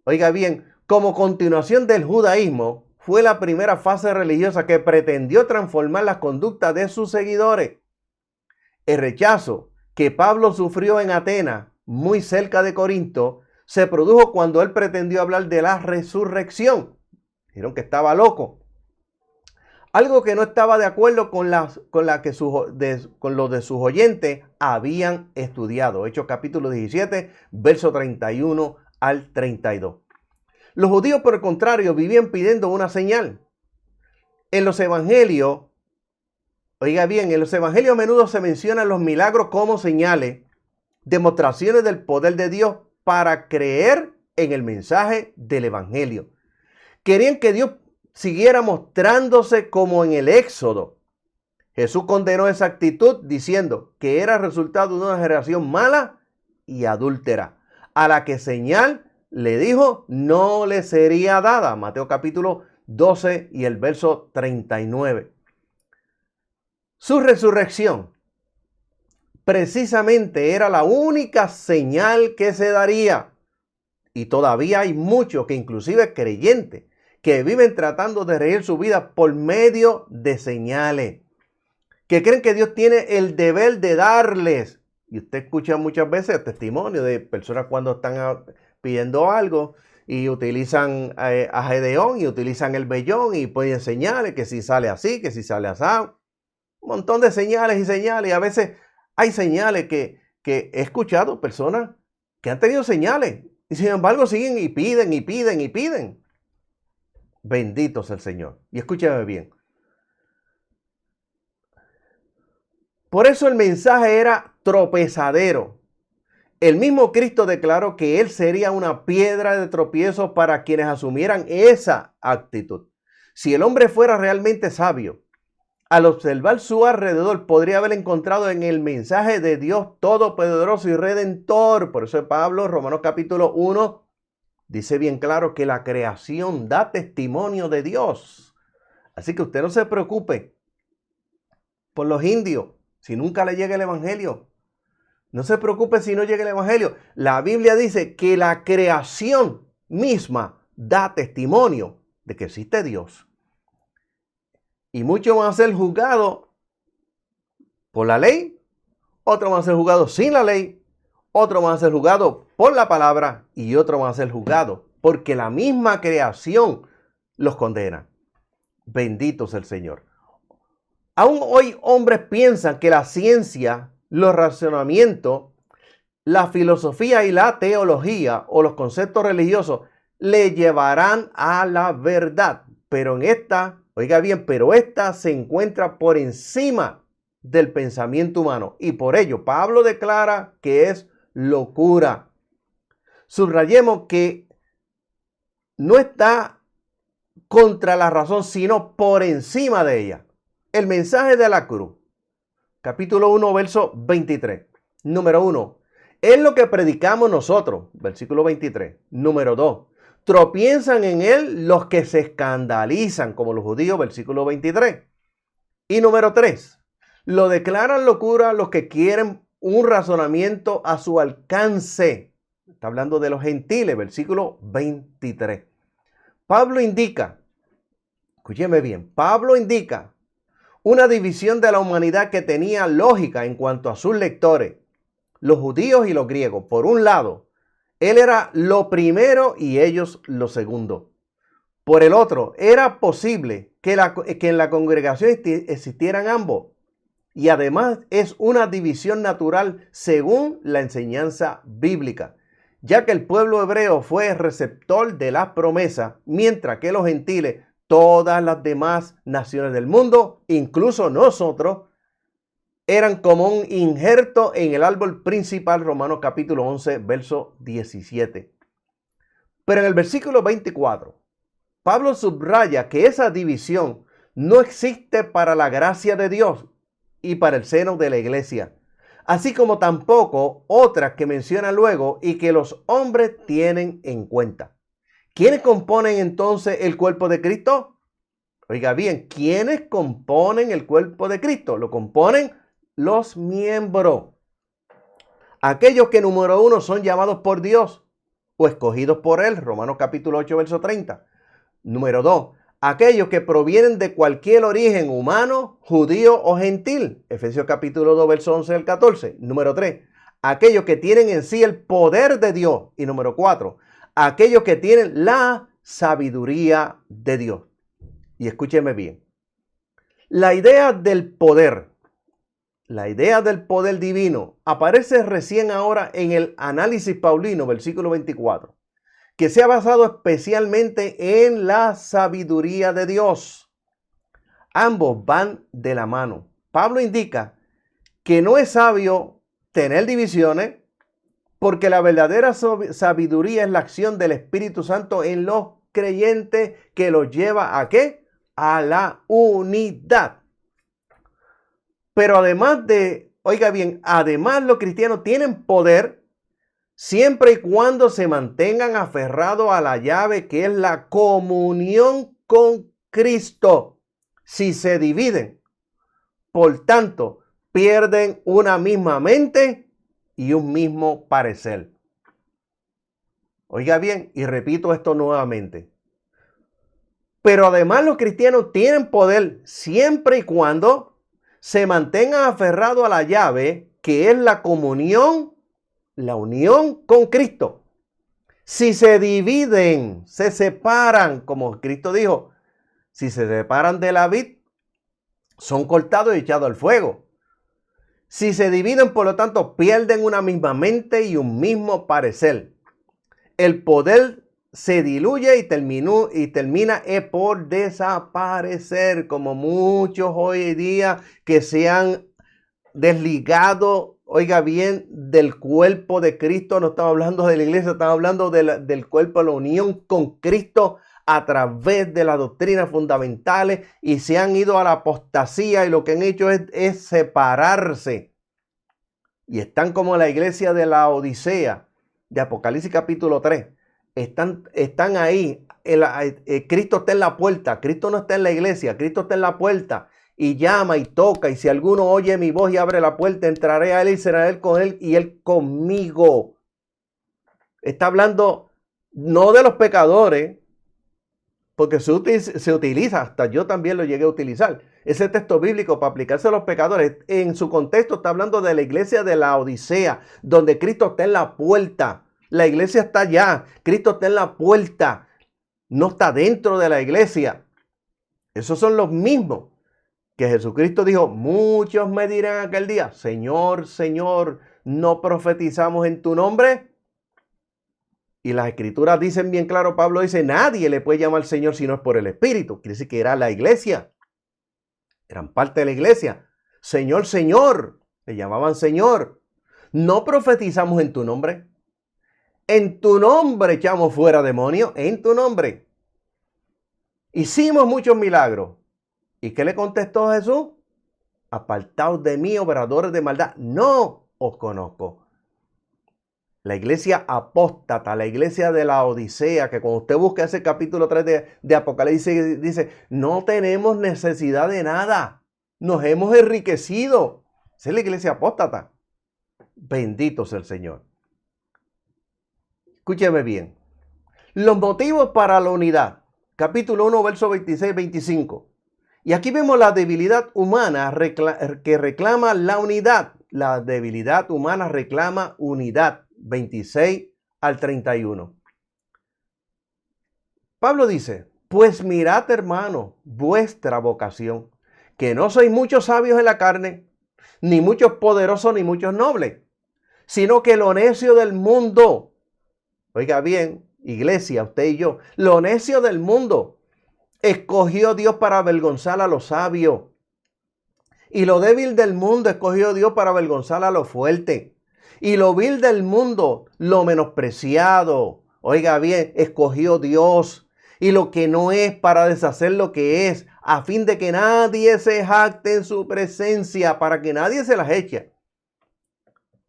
oiga bien, como continuación del judaísmo, fue la primera fase religiosa que pretendió transformar las conductas de sus seguidores. El rechazo que Pablo sufrió en Atenas, muy cerca de Corinto, se produjo cuando él pretendió hablar de la resurrección. Dijeron que estaba loco. Algo que no estaba de acuerdo con lo de sus oyentes habían estudiado. Hechos capítulo 17, verso 31 al 32. Los judíos, por el contrario, vivían pidiendo una señal. En los evangelios, oiga bien, en los evangelios a menudo se mencionan los milagros como señales, demostraciones del poder de Dios para creer en el mensaje del evangelio. Querían que Dios siguiera mostrándose como en el Éxodo. Jesús condenó esa actitud diciendo que era resultado de una generación mala y adúltera, a la que señal le dijo no le sería dada. Mateo capítulo 12 y el verso 39. Su resurrección precisamente era la única señal que se daría. Y todavía hay muchos, que inclusive creyentes, que viven tratando de regir su vida por medio de señales, que creen que Dios tiene el deber de darles. Y usted escucha muchas veces testimonios de personas cuando están pidiendo algo y utilizan a Gedeón y utilizan el vellón y ponen señales, que si sale así, que si sale así. Un montón de señales y señales. Y a veces hay señales que he escuchado personas que han tenido señales y sin embargo siguen y piden y piden y piden. Bendito sea el Señor. Y escúchame bien. Por eso el mensaje era tropezadero. El mismo Cristo declaró que Él sería una piedra de tropiezo para quienes asumieran esa actitud. Si el hombre fuera realmente sabio, al observar su alrededor podría haber encontrado en el mensaje de Dios Todopoderoso y Redentor. Por eso Pablo, Romanos capítulo 1, dice bien claro que la creación da testimonio de Dios. Así que usted no se preocupe por los indios si nunca le llega el evangelio. No se preocupe si no llega el evangelio. La Biblia dice que la creación misma da testimonio de que existe Dios. Y muchos van a ser juzgados por la ley, otros van a ser juzgados sin la ley, otros van a ser juzgados por la palabra y otros van a ser juzgados porque la misma creación los condena. Bendito sea el Señor. Aún hoy hombres piensan que la ciencia, los razonamientos, la filosofía y la teología o los conceptos religiosos le llevarán a la verdad. Pero oiga bien, pero esta se encuentra por encima del pensamiento humano. Y por ello Pablo declara que es locura. Subrayemos que no está contra la razón, sino por encima de ella. El mensaje de la cruz, capítulo 1, verso 23. Número 1, es lo que predicamos nosotros, versículo 23. Número 2, tropiezan en él los que se escandalizan, como los judíos, versículo 23. Y número 3, lo declaran locura los que quieren un razonamiento a su alcance. Está hablando de los gentiles, versículo 23. Pablo indica, escúcheme bien, Pablo indica una división de la humanidad que tenía lógica en cuanto a sus lectores, los judíos y los griegos. Por un lado, él era lo primero y ellos lo segundo. Por el otro, era posible que en la congregación existieran ambos. Y además es una división natural según la enseñanza bíblica, ya que el pueblo hebreo fue receptor de las promesas, mientras que los gentiles, todas las demás naciones del mundo, incluso nosotros, eran como un injerto en el árbol principal. Romanos capítulo 11, verso 17. Pero en el versículo 24, Pablo subraya que esa división no existe para la gracia de Dios y para el seno de la iglesia, así como tampoco otras que menciona luego y que los hombres tienen en cuenta. ¿Quiénes componen entonces el cuerpo de Cristo? Oiga bien, ¿quiénes componen el cuerpo de Cristo? Lo componen los miembros. Aquellos que, número 1, son llamados por Dios o escogidos por Él. Romanos capítulo 8, verso 30. Número 2, aquellos que provienen de cualquier origen humano, judío o gentil. Efesios capítulo 2, verso 11 al 14. Número 3, aquellos que tienen en sí el poder de Dios. Y número 4, aquellos que tienen la sabiduría de Dios. Y escúcheme bien. La idea del poder divino aparece recién ahora en el análisis paulino, versículo 24, que se ha basado especialmente en la sabiduría de Dios. Ambos van de la mano. Pablo indica que no es sabio tener divisiones, porque la verdadera sabiduría es la acción del Espíritu Santo en los creyentes que los lleva ¿a qué? A la unidad. Pero además los cristianos tienen poder siempre y cuando se mantengan aferrados a la llave que es la comunión con Cristo. Si se dividen, por tanto, pierden una misma mente y un mismo parecer. Oiga bien, y repito esto nuevamente. Pero además los cristianos tienen poder siempre y cuando se mantengan aferrados a la llave que es la comunión, la unión con Cristo. Si se dividen, se separan, como Cristo dijo, si se separan de la vid, son cortados y echados al fuego. Si se dividen, por lo tanto, pierden una misma mente y un mismo parecer. El poder se diluye y termina por desaparecer, como muchos hoy día que se han desligado, oiga bien, del cuerpo de Cristo. No estamos hablando de la iglesia, estamos hablando del cuerpo, de la unión con Cristo a través de las doctrinas fundamentales, y se han ido a la apostasía, y lo que han hecho es separarse. Y están como la iglesia de la Odisea, de Apocalipsis capítulo 3. Están ahí. Cristo está en la puerta. Cristo no está en la iglesia. Cristo está en la puerta y llama y toca. Y si alguno oye mi voz y abre la puerta, entraré a él y será él con él y él conmigo. Está hablando no de los pecadores, porque se utiliza, hasta yo también lo llegué a utilizar, ese texto bíblico para aplicarse a los pecadores. En su contexto está hablando de la iglesia de la Odisea, donde Cristo está en la puerta. La iglesia está allá, Cristo está en la puerta, no está dentro de la iglesia. Esos son los mismos que Jesucristo dijo: muchos me dirán aquel día, Señor, Señor, ¿no profetizamos en tu nombre? Y las escrituras dicen bien claro, Pablo dice, nadie le puede llamar Señor si no es por el Espíritu. Quiere decir que era la iglesia, eran parte de la iglesia. Señor, Señor, le llamaban Señor. ¿No profetizamos en tu nombre? En tu nombre echamos fuera demonios, en tu nombre. Hicimos muchos milagros. ¿Y qué le contestó Jesús? Apartaos de mí, obradores de maldad, no os conozco. La iglesia apóstata, la iglesia de la Odisea, que cuando usted busca ese capítulo 3 de Apocalipsis, dice, no tenemos necesidad de nada, nos hemos enriquecido. Esa es la iglesia apóstata. Bendito sea el Señor. Escúcheme bien. Los motivos para la unidad. Capítulo 1, versos 26-25. Y aquí vemos la debilidad humana que reclama la unidad. La debilidad humana reclama unidad. 26 al 31. Pablo dice, pues mirad, hermano, vuestra vocación, que no sois muchos sabios en la carne, ni muchos poderosos, ni muchos nobles, sino que lo necio del mundo, oiga bien, iglesia, usted y yo, lo necio del mundo, escogió Dios para avergonzar a los sabios, y lo débil del mundo escogió Dios para avergonzar a los fuertes. Y lo vil del mundo, lo menospreciado, oiga bien, escogió Dios. Y lo que no es para deshacer lo que es, a fin de que nadie se jacte en su presencia, para que nadie se las eche.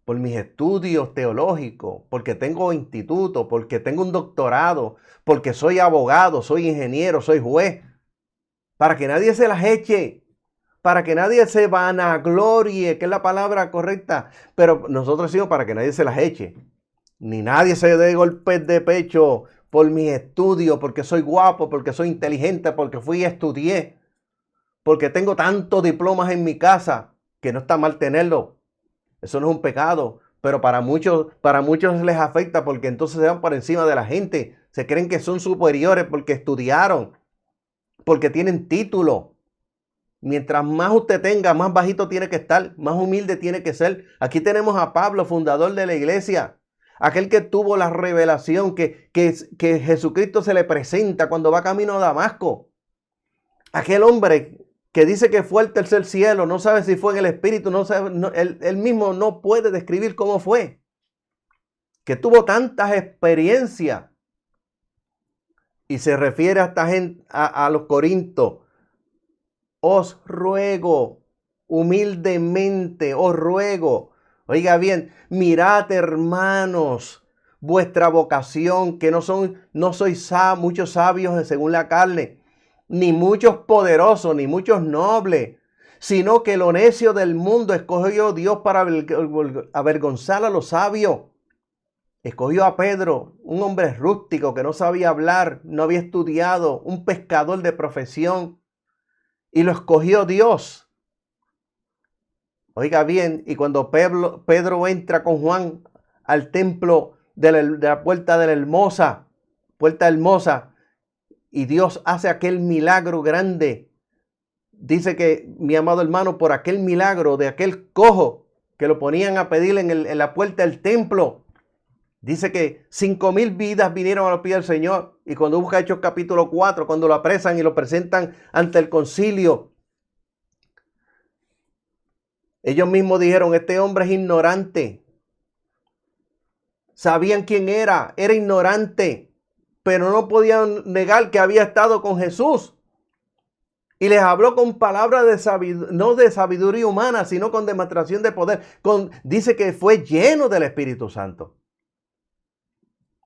Por mis estudios teológicos, porque tengo instituto, porque tengo un doctorado, porque soy abogado, soy ingeniero, soy juez, para que nadie se las eche. Para que nadie se vanaglorie, que es la palabra correcta. Pero nosotros decimos para que nadie se las eche. Ni nadie se dé golpes de pecho por mis estudios, porque soy guapo, porque soy inteligente, porque fui y estudié. Porque tengo tantos diplomas en mi casa, que no está mal tenerlo. Eso no es un pecado. pero para muchos les afecta porque entonces se van por encima de la gente. Se creen que son superiores porque estudiaron, porque tienen título. Mientras más usted tenga, más bajito tiene que estar, más humilde tiene que ser. Aquí tenemos a Pablo, fundador de la iglesia, aquel que tuvo la revelación que Jesucristo se le presenta cuando va camino a Damasco. Aquel hombre que dice que fue al tercer cielo, no sabe si fue en el espíritu, no sabe, él mismo no puede describir cómo fue. Que tuvo tantas experiencias. Y se refiere a esta gente, a los corintios. Os ruego, humildemente, os ruego. Oiga bien, mirad, hermanos, vuestra vocación, que no sois muchos sabios según la carne, ni muchos poderosos, ni muchos nobles, sino que lo necio del mundo escogió Dios para avergonzar a los sabios. Escogió a Pedro, un hombre rústico que no sabía hablar, no había estudiado, un pescador de profesión, y lo escogió Dios. Oiga bien, y cuando Pedro entra con Juan al templo de la puerta hermosa, y Dios hace aquel milagro grande. Dice que, mi amado hermano, por aquel milagro de aquel cojo que lo ponían a pedir en la puerta del templo, dice que 5,000 vidas vinieron a los pies del Señor. Y cuando busca Hechos capítulo 4, cuando lo apresan y lo presentan ante el concilio, ellos mismos dijeron, este hombre es ignorante. Sabían quién era ignorante, pero no podían negar que había estado con Jesús. Y les habló con palabras no de sabiduría humana, sino con demostración de poder. Dice que fue lleno del Espíritu Santo.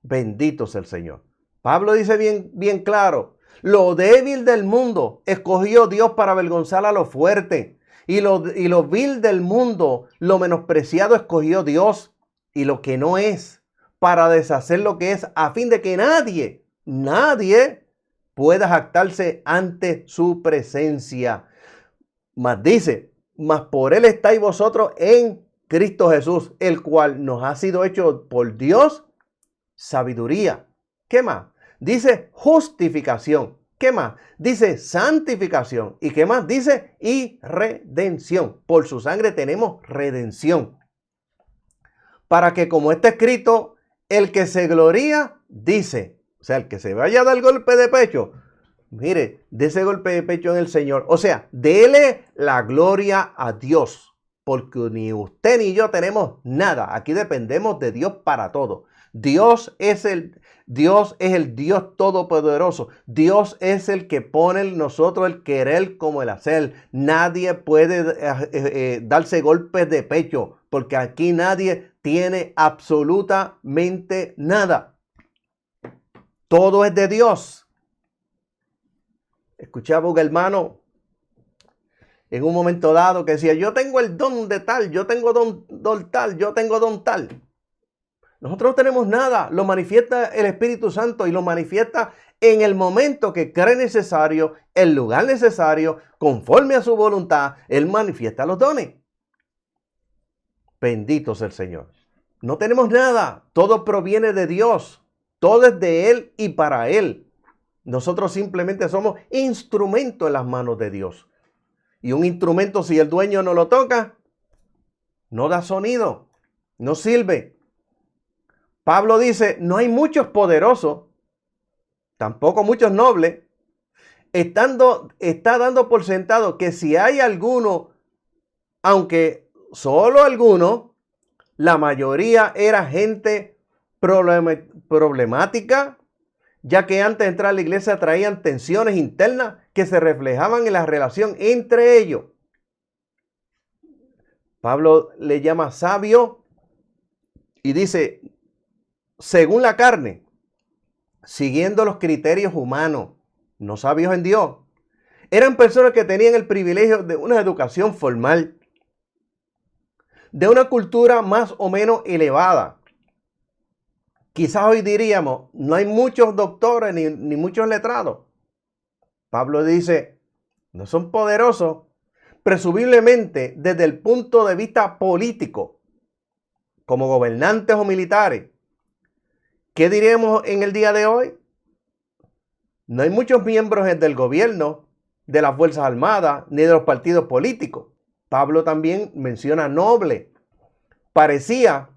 Bendito sea el Señor. Pablo dice bien claro, lo débil del mundo escogió Dios para avergonzar a lo fuerte. Y lo vil del mundo, lo menospreciado escogió Dios. Y lo que no es, para deshacer lo que es, a fin de que nadie pueda jactarse ante su presencia. Mas dice, mas por él estáis vosotros en Cristo Jesús, el cual nos ha sido hecho por Dios sabiduría. ¿Qué más? Dice justificación. ¿Qué más? Dice santificación. ¿Y qué más? Dice y redención. Por su sangre tenemos redención. Para que, como está escrito, el que se gloría, dice, o sea, el que se vaya a dar golpe de pecho, mire, de ese golpe de pecho en el Señor. O sea, dele la gloria a Dios. Porque ni usted ni yo tenemos nada. Aquí dependemos de Dios para todo. Dios es el Dios todopoderoso. Dios es el que pone en nosotros el querer como el hacer. Nadie puede darse golpes de pecho, porque aquí nadie tiene absolutamente nada. Todo es de Dios. Escuchaba un hermano en un momento dado que decía, yo tengo el don de tal, yo tengo don tal, yo tengo don tal. Nosotros no tenemos nada, lo manifiesta el Espíritu Santo y lo manifiesta en el momento que cree necesario, el lugar necesario, conforme a su voluntad, Él manifiesta los dones. Bendito sea el Señor. No tenemos nada, todo proviene de Dios, todo es de Él y para Él. Nosotros simplemente somos instrumentos en las manos de Dios. Y un instrumento, si el dueño no lo toca, no da sonido, no sirve. Pablo dice, no hay muchos poderosos, tampoco muchos nobles. Está dando por sentado que si hay alguno, aunque solo alguno, la mayoría era gente problemática, ya que antes de entrar a la iglesia traían tensiones internas que se reflejaban en la relación entre ellos. Pablo le llama sabio y dice, según la carne, siguiendo los criterios humanos, no sabios en Dios. Eran personas que tenían el privilegio de una educación formal, de una cultura más o menos elevada. Quizás hoy diríamos, no hay muchos doctores ni muchos letrados. Pablo dice, no son poderosos, presumiblemente desde el punto de vista político. como gobernantes o militares. ¿Qué diremos en el día de hoy? No hay muchos miembros del gobierno, de las Fuerzas Armadas, ni de los partidos políticos. Pablo también menciona nobles. Pertenecían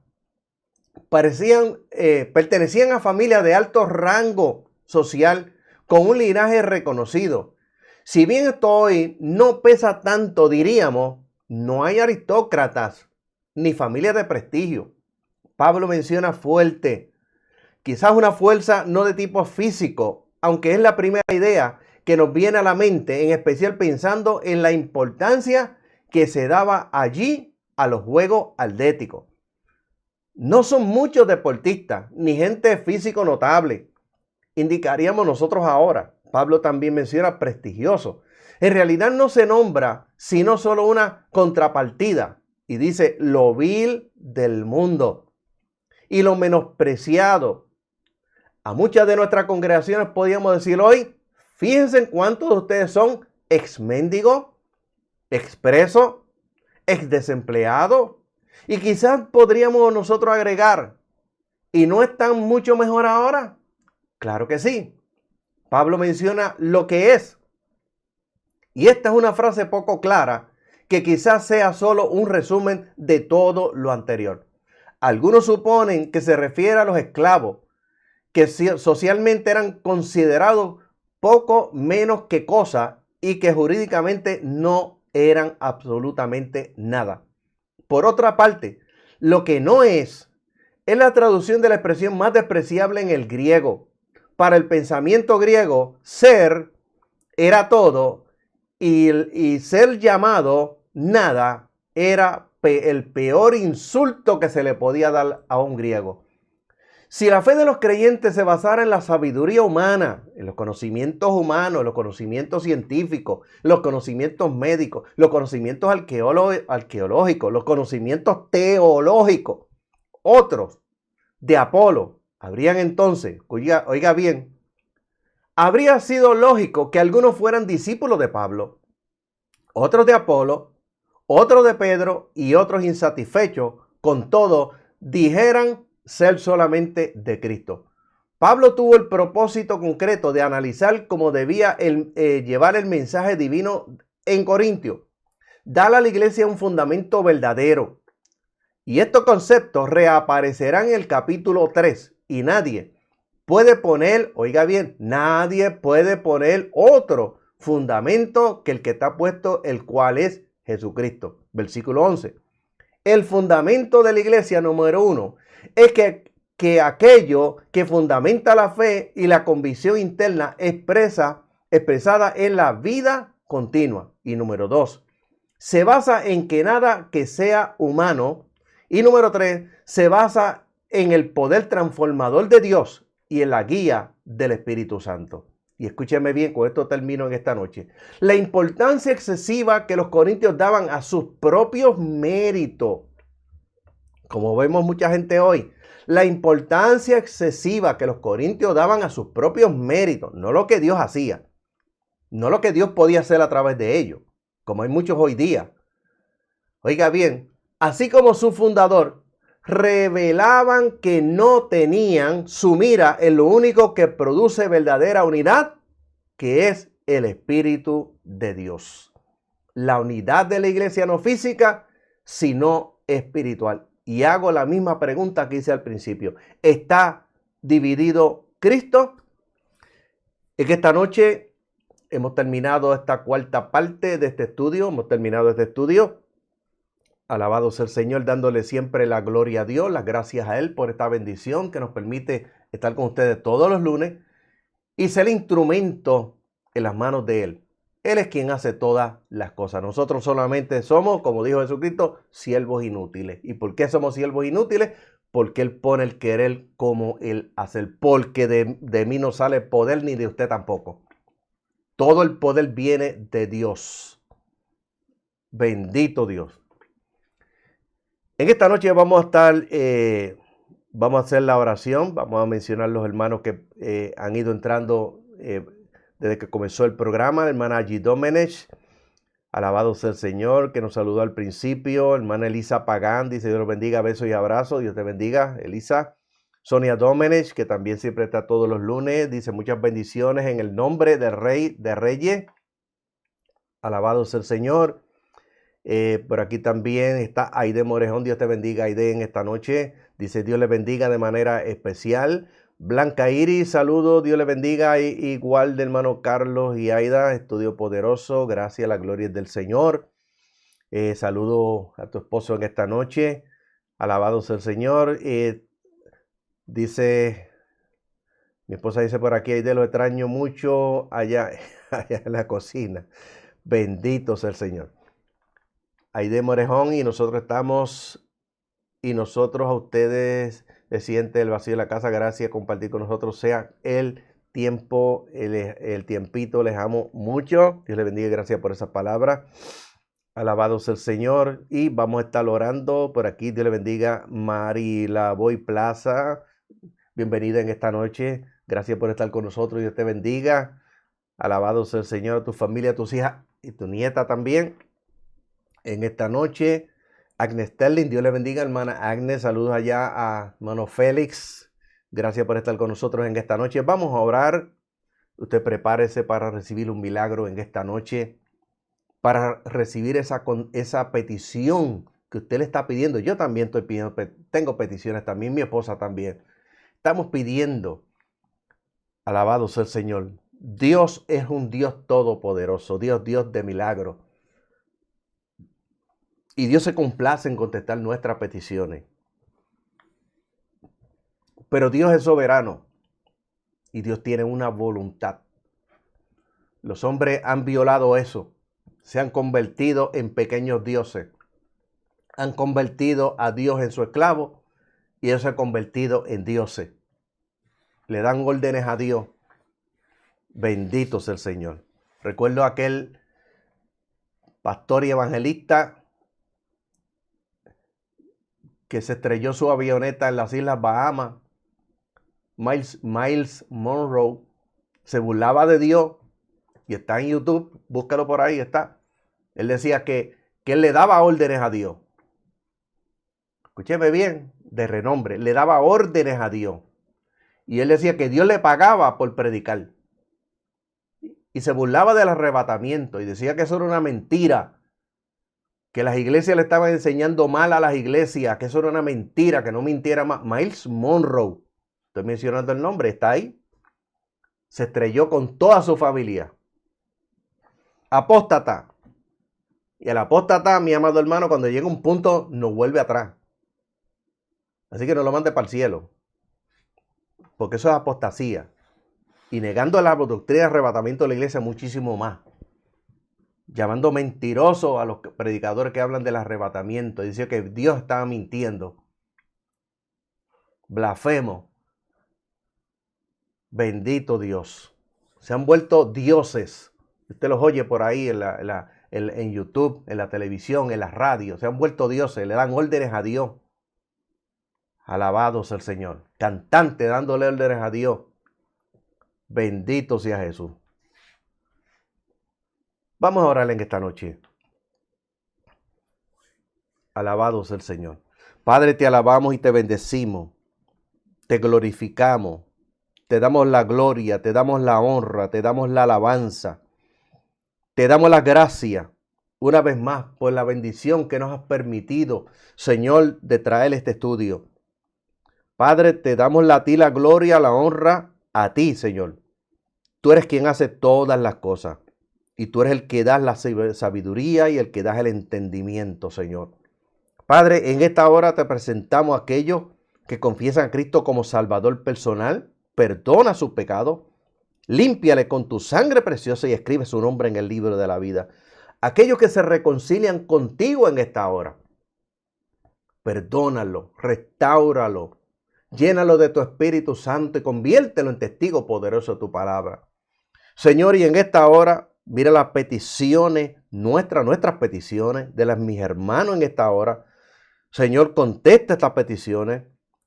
a familias de alto rango social con un linaje reconocido. Si bien esto hoy no pesa tanto, diríamos, no hay aristócratas ni familias de prestigio. Pablo menciona fuerte, quizás una fuerza no de tipo físico, aunque es la primera idea que nos viene a la mente, en especial pensando en la importancia que se daba allí a los juegos atléticos. No son muchos deportistas ni gente físico notable, indicaríamos nosotros ahora. Pablo también menciona prestigioso. En realidad no se nombra sino solo una contrapartida y dice lo vil del mundo y lo menospreciado. A muchas de nuestras congregaciones podríamos decir hoy, fíjense en cuántos de ustedes son ex mendigo, expreso, ex desempleado, y quizás podríamos nosotros agregar, ¿y no están mucho mejor ahora? Claro que sí. Pablo menciona lo que es. Y esta es una frase poco clara que quizás sea solo un resumen de todo lo anterior. Algunos suponen que se refiere a los esclavos, que socialmente eran considerados poco menos que cosas y que jurídicamente no eran absolutamente nada. Por otra parte, lo que no es la traducción de la expresión más despreciable en el griego. Para el pensamiento griego, ser era todo y ser llamado nada era el peor insulto que se le podía dar a un griego. Si la fe de los creyentes se basara en la sabiduría humana, en los conocimientos humanos, en los conocimientos científicos, los conocimientos médicos, los conocimientos arqueológicos, los conocimientos teológicos, otros de Apolo, habrían entonces, oiga bien, habría sido lógico que algunos fueran discípulos de Pablo, otros de Apolo, otros de Pedro y otros insatisfechos con todo dijeran ser solamente de Cristo. Pablo tuvo el propósito concreto de analizar cómo debía llevar el mensaje divino en Corintio, darle a la iglesia un fundamento verdadero. Y estos conceptos reaparecerán en el capítulo 3 y nadie puede poner, oiga bien, nadie puede poner otro fundamento que el que está puesto, el cual es Jesucristo. Versículo 11. El fundamento de la iglesia número 1 es que aquello que fundamenta la fe y la convicción interna expresada en la vida continua. Y número 2, se basa en que nada que sea humano. Y número 3, se basa en el poder transformador de Dios y en la guía del Espíritu Santo. Y escúcheme bien, con esto termino en esta noche. La importancia excesiva que los corintios daban a sus propios méritos. Como vemos mucha gente hoy, la importancia excesiva que los corintios daban a sus propios méritos, no lo que Dios hacía, no lo que Dios podía hacer a través de ellos, como hay muchos hoy día. Oiga bien, así como su fundador, revelaban que no tenían su mira en lo único que produce verdadera unidad, que es el Espíritu de Dios. La unidad de la iglesia no física, sino espiritual. Y hago la misma pregunta que hice al principio. ¿Está dividido Cristo? Es que esta noche hemos terminado esta cuarta parte de este estudio. Hemos terminado este estudio. Alabado sea el Señor, dándole siempre la gloria a Dios, las gracias a Él por esta bendición que nos permite estar con ustedes todos los lunes y ser instrumento en las manos de Él. Él es quien hace todas las cosas. Nosotros solamente somos, como dijo Jesucristo, siervos inútiles. ¿Y por qué somos siervos inútiles? Porque Él pone el querer como Él hace el. Porque de mí no sale poder ni de usted tampoco. Todo el poder viene de Dios. Bendito Dios. En esta noche vamos a hacer la oración. Vamos a mencionar los hermanos que han ido entrando desde que comenzó el programa. La hermana G. Domenech, Alabado sea el Señor, que nos saludó al principio. Hermana Elisa Pagán dice: Dios los bendiga, besos y abrazos. Dios te bendiga, Elisa. Sonia Domenech, que también siempre está todos los lunes, dice: muchas bendiciones en el nombre del Rey de Reyes. Alabado sea el Señor. Por aquí también está Aide Morejón. Dios te bendiga, Aide, en esta noche. Dice: Dios le bendiga de manera especial. Blanca Iris, saludos, Dios le bendiga. Igual de hermano Carlos y Aida, estudio poderoso, gracias, la gloria es del Señor. Saludo a tu esposo en esta noche. Alabado sea el Señor. Dice, mi esposa dice por aquí: Aide, lo extraño mucho allá, allá en la cocina. Bendito sea el Señor. Aide Morejón, y nosotros estamos, y nosotros a ustedes le siente el vacío de la casa. Gracias, compartir con nosotros, sea el tiempo, el tiempito, les amo mucho. Dios les bendiga, gracias por esas palabras. Alabado sea el Señor. Y vamos a estar orando por aquí. Dios le bendiga, Marilavoy Plaza. Bienvenida en esta noche. Gracias por estar con nosotros. Dios te bendiga. Alabado sea el Señor, a tu familia, a tus hijas y tu nieta también en esta noche. Agnes Sterling, Dios le bendiga, hermana Agnes. Saludos allá a hermano Félix. Gracias por estar con nosotros en esta noche. Vamos a orar. Usted prepárese para recibir un milagro en esta noche, para recibir esa petición que usted le está pidiendo. Yo también estoy pidiendo, tengo peticiones también, mi esposa también. Estamos pidiendo. Alabado sea el Señor. Dios es un Dios todopoderoso, Dios de milagros. Y Dios se complace en contestar nuestras peticiones. Pero Dios es soberano y Dios tiene una voluntad. Los hombres han violado eso. Se han convertido en pequeños dioses. Han convertido a Dios en su esclavo y ellos se han convertido en dioses. Le dan órdenes a Dios. Bendito sea el Señor. Recuerdo aquel pastor y evangelista que se estrelló su avioneta en las Islas Bahamas. Miles Monroe se burlaba de Dios, y está en YouTube, búscalo por ahí, está. Él decía que él le daba órdenes a Dios. Escúcheme bien, de renombre, le daba órdenes a Dios. Y él decía que Dios le pagaba por predicar. Y se burlaba del arrebatamiento y decía que eso era una mentira, que las iglesias le estaban enseñando mal a las iglesias, que eso era una mentira, que no mintiera más. Miles Monroe, estoy mencionando el nombre, está ahí. Se estrelló con toda su familia. Apóstata. Y el apóstata, mi amado hermano, cuando llega a un punto, no vuelve atrás. Así que no lo mande para el cielo, porque eso es apostasía. Y negando la doctrina de arrebatamiento de la iglesia muchísimo más. Llamando mentirosos a los predicadores que hablan del arrebatamiento. Dice que Dios estaba mintiendo. Blasfemo. Bendito Dios. Se han vuelto dioses. Usted los oye por ahí en YouTube, en la televisión, en la radio. Se han vuelto dioses. Le dan órdenes a Dios. Alabado sea el Señor. Cantante dándole órdenes a Dios. Bendito sea Jesús. Vamos a orar en esta noche. Alabado sea el Señor. Padre, te alabamos y te bendecimos. Te glorificamos. Te damos la gloria, te damos la honra, te damos la alabanza. Te damos las gracias una vez más por la bendición que nos has permitido, Señor, de traer este estudio. Padre, te damos a ti la gloria, la honra, a ti, Señor. Tú eres quien hace todas las cosas. Y tú eres el que das la sabiduría y el que das el entendimiento, Señor. Padre, en esta hora te presentamos a aquellos que confiesan a Cristo como Salvador personal. Perdona sus pecados. Límpiale con tu sangre preciosa y escribe su nombre en el libro de la vida. Aquellos que se reconcilian contigo en esta hora. Perdónalo, restáuralo. Llénalo de tu Espíritu Santo y conviértelo en testigo poderoso de tu palabra. Señor, y en esta hora, mira las peticiones, nuestras peticiones de mis hermanos en esta hora. Señor, contesta estas peticiones.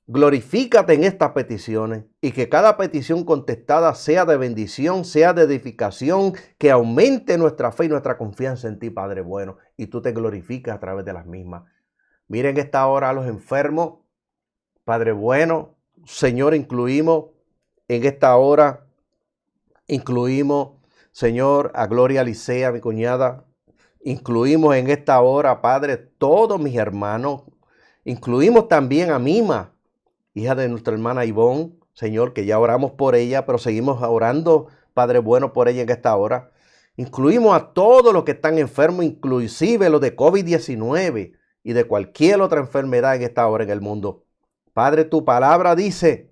Glorifícate en estas peticiones y que cada petición contestada sea de bendición, sea de edificación, que aumente nuestra fe y nuestra confianza en ti, Padre bueno, y tú te glorificas a través de las mismas. Miren esta hora a los enfermos, Padre bueno, Señor, incluimos, Señor, a Gloria Licea, mi cuñada, incluimos en esta hora, Padre, todos mis hermanos, incluimos también a Mima, hija de nuestra hermana Ivonne, Señor, que ya oramos por ella, pero seguimos orando, Padre bueno, por ella en esta hora. Incluimos a todos los que están enfermos, inclusive los de COVID-19 y de cualquier otra enfermedad en esta hora en el mundo. Padre, tu palabra dice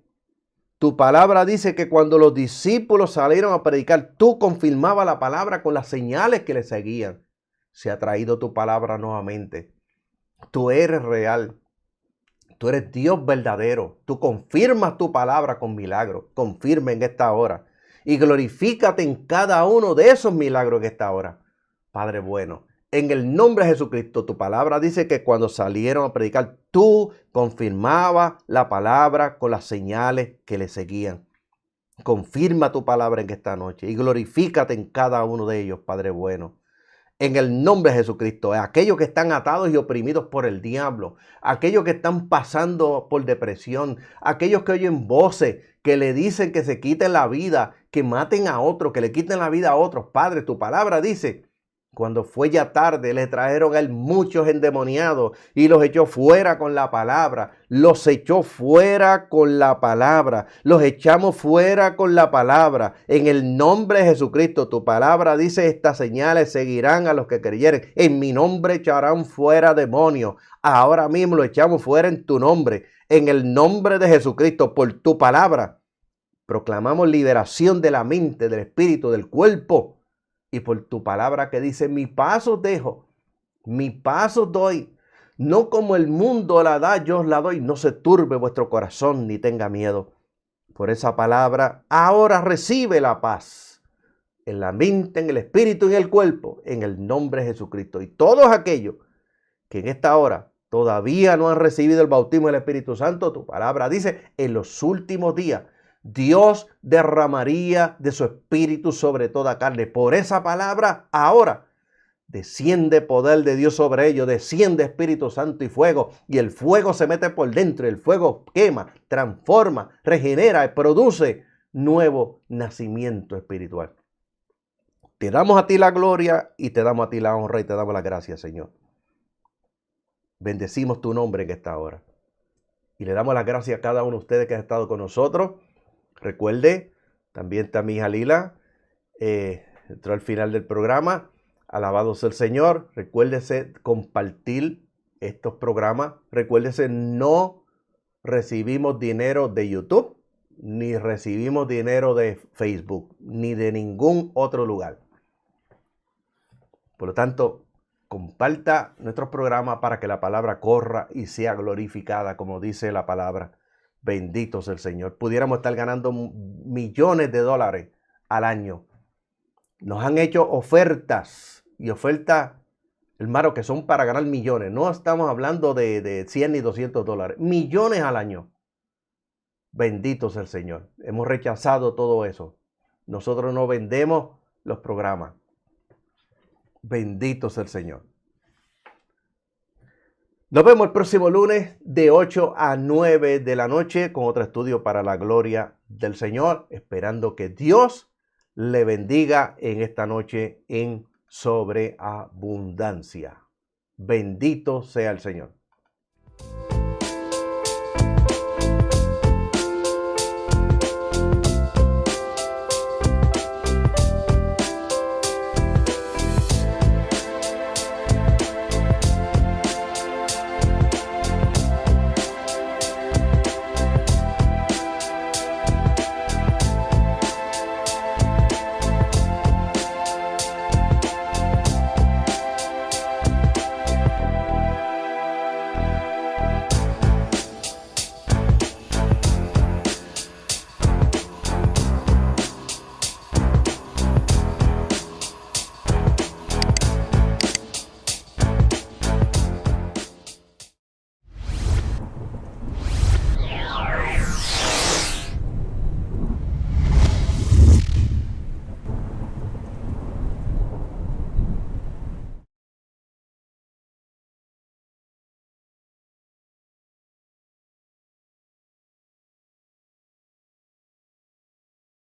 que cuando los discípulos salieron a predicar, tú confirmabas la palabra con las señales que le seguían. Se ha traído tu palabra nuevamente. Tú eres real. Tú eres Dios verdadero. Tú confirmas tu palabra con milagros. Confirma en esta hora. Y glorifícate en cada uno de esos milagros en esta hora. Padre bueno, en el nombre de Jesucristo, tu palabra dice que cuando salieron a predicar, tú confirmabas la palabra con las señales que le seguían. Confirma tu palabra en esta noche y glorifícate en cada uno de ellos, Padre bueno. En el nombre de Jesucristo, aquellos que están atados y oprimidos por el diablo, aquellos que están pasando por depresión, aquellos que oyen voces que le dicen que se quiten la vida, que maten a otros, que le quiten la vida a otros. Padre, tu palabra dice, cuando fue ya tarde, le trajeron a él muchos endemoniados y los echó fuera con la palabra. Los echó fuera con la palabra. Los echamos fuera con la palabra. En el nombre de Jesucristo, tu palabra dice, estas señales seguirán a los que creyeren. En mi nombre echarán fuera demonios. Ahora mismo lo echamos fuera en tu nombre. En el nombre de Jesucristo, por tu palabra, proclamamos liberación de la mente, del espíritu, del cuerpo. Y por tu palabra que dice, mi paso dejo, mi paso doy, no como el mundo la da, yo os la doy, no se turbe vuestro corazón ni tenga miedo. Por esa palabra, ahora recibe la paz en la mente, en el espíritu y en el cuerpo, en el nombre de Jesucristo. Y todos aquellos que en esta hora todavía no han recibido el bautismo del Espíritu Santo, tu palabra dice, en los últimos días, Dios derramaría de su espíritu sobre toda carne. Por esa palabra, ahora desciende poder de Dios sobre ellos, desciende Espíritu Santo y fuego, y el fuego se mete por dentro, y el fuego quema, transforma, regenera y produce nuevo nacimiento espiritual. Te damos a ti la gloria y te damos a ti la honra y te damos la gracia, Señor. Bendecimos tu nombre en esta hora. Y le damos las gracias a cada uno de ustedes que ha estado con nosotros. Recuerde, también está mi hija Lila, entró al final del programa. Alabado sea el Señor. Recuérdese compartir estos programas. Recuérdese, no recibimos dinero de YouTube, ni recibimos dinero de Facebook, ni de ningún otro lugar. Por lo tanto, comparta nuestros programas para que la palabra corra y sea glorificada, como dice la palabra. Bendito sea el Señor. Pudiéramos estar ganando millones de dólares al año. Nos han hecho ofertas y ofertas, hermano, que son para ganar millones. No estamos hablando de 100 ni 200 dólares. Millones al año. Bendito sea el Señor. Hemos rechazado todo eso. Nosotros no vendemos los programas. Bendito sea el Señor. Nos vemos el próximo lunes de 8 a 9 de la noche con otro estudio para la gloria del Señor, esperando que Dios le bendiga en esta noche en sobreabundancia. Bendito sea el Señor.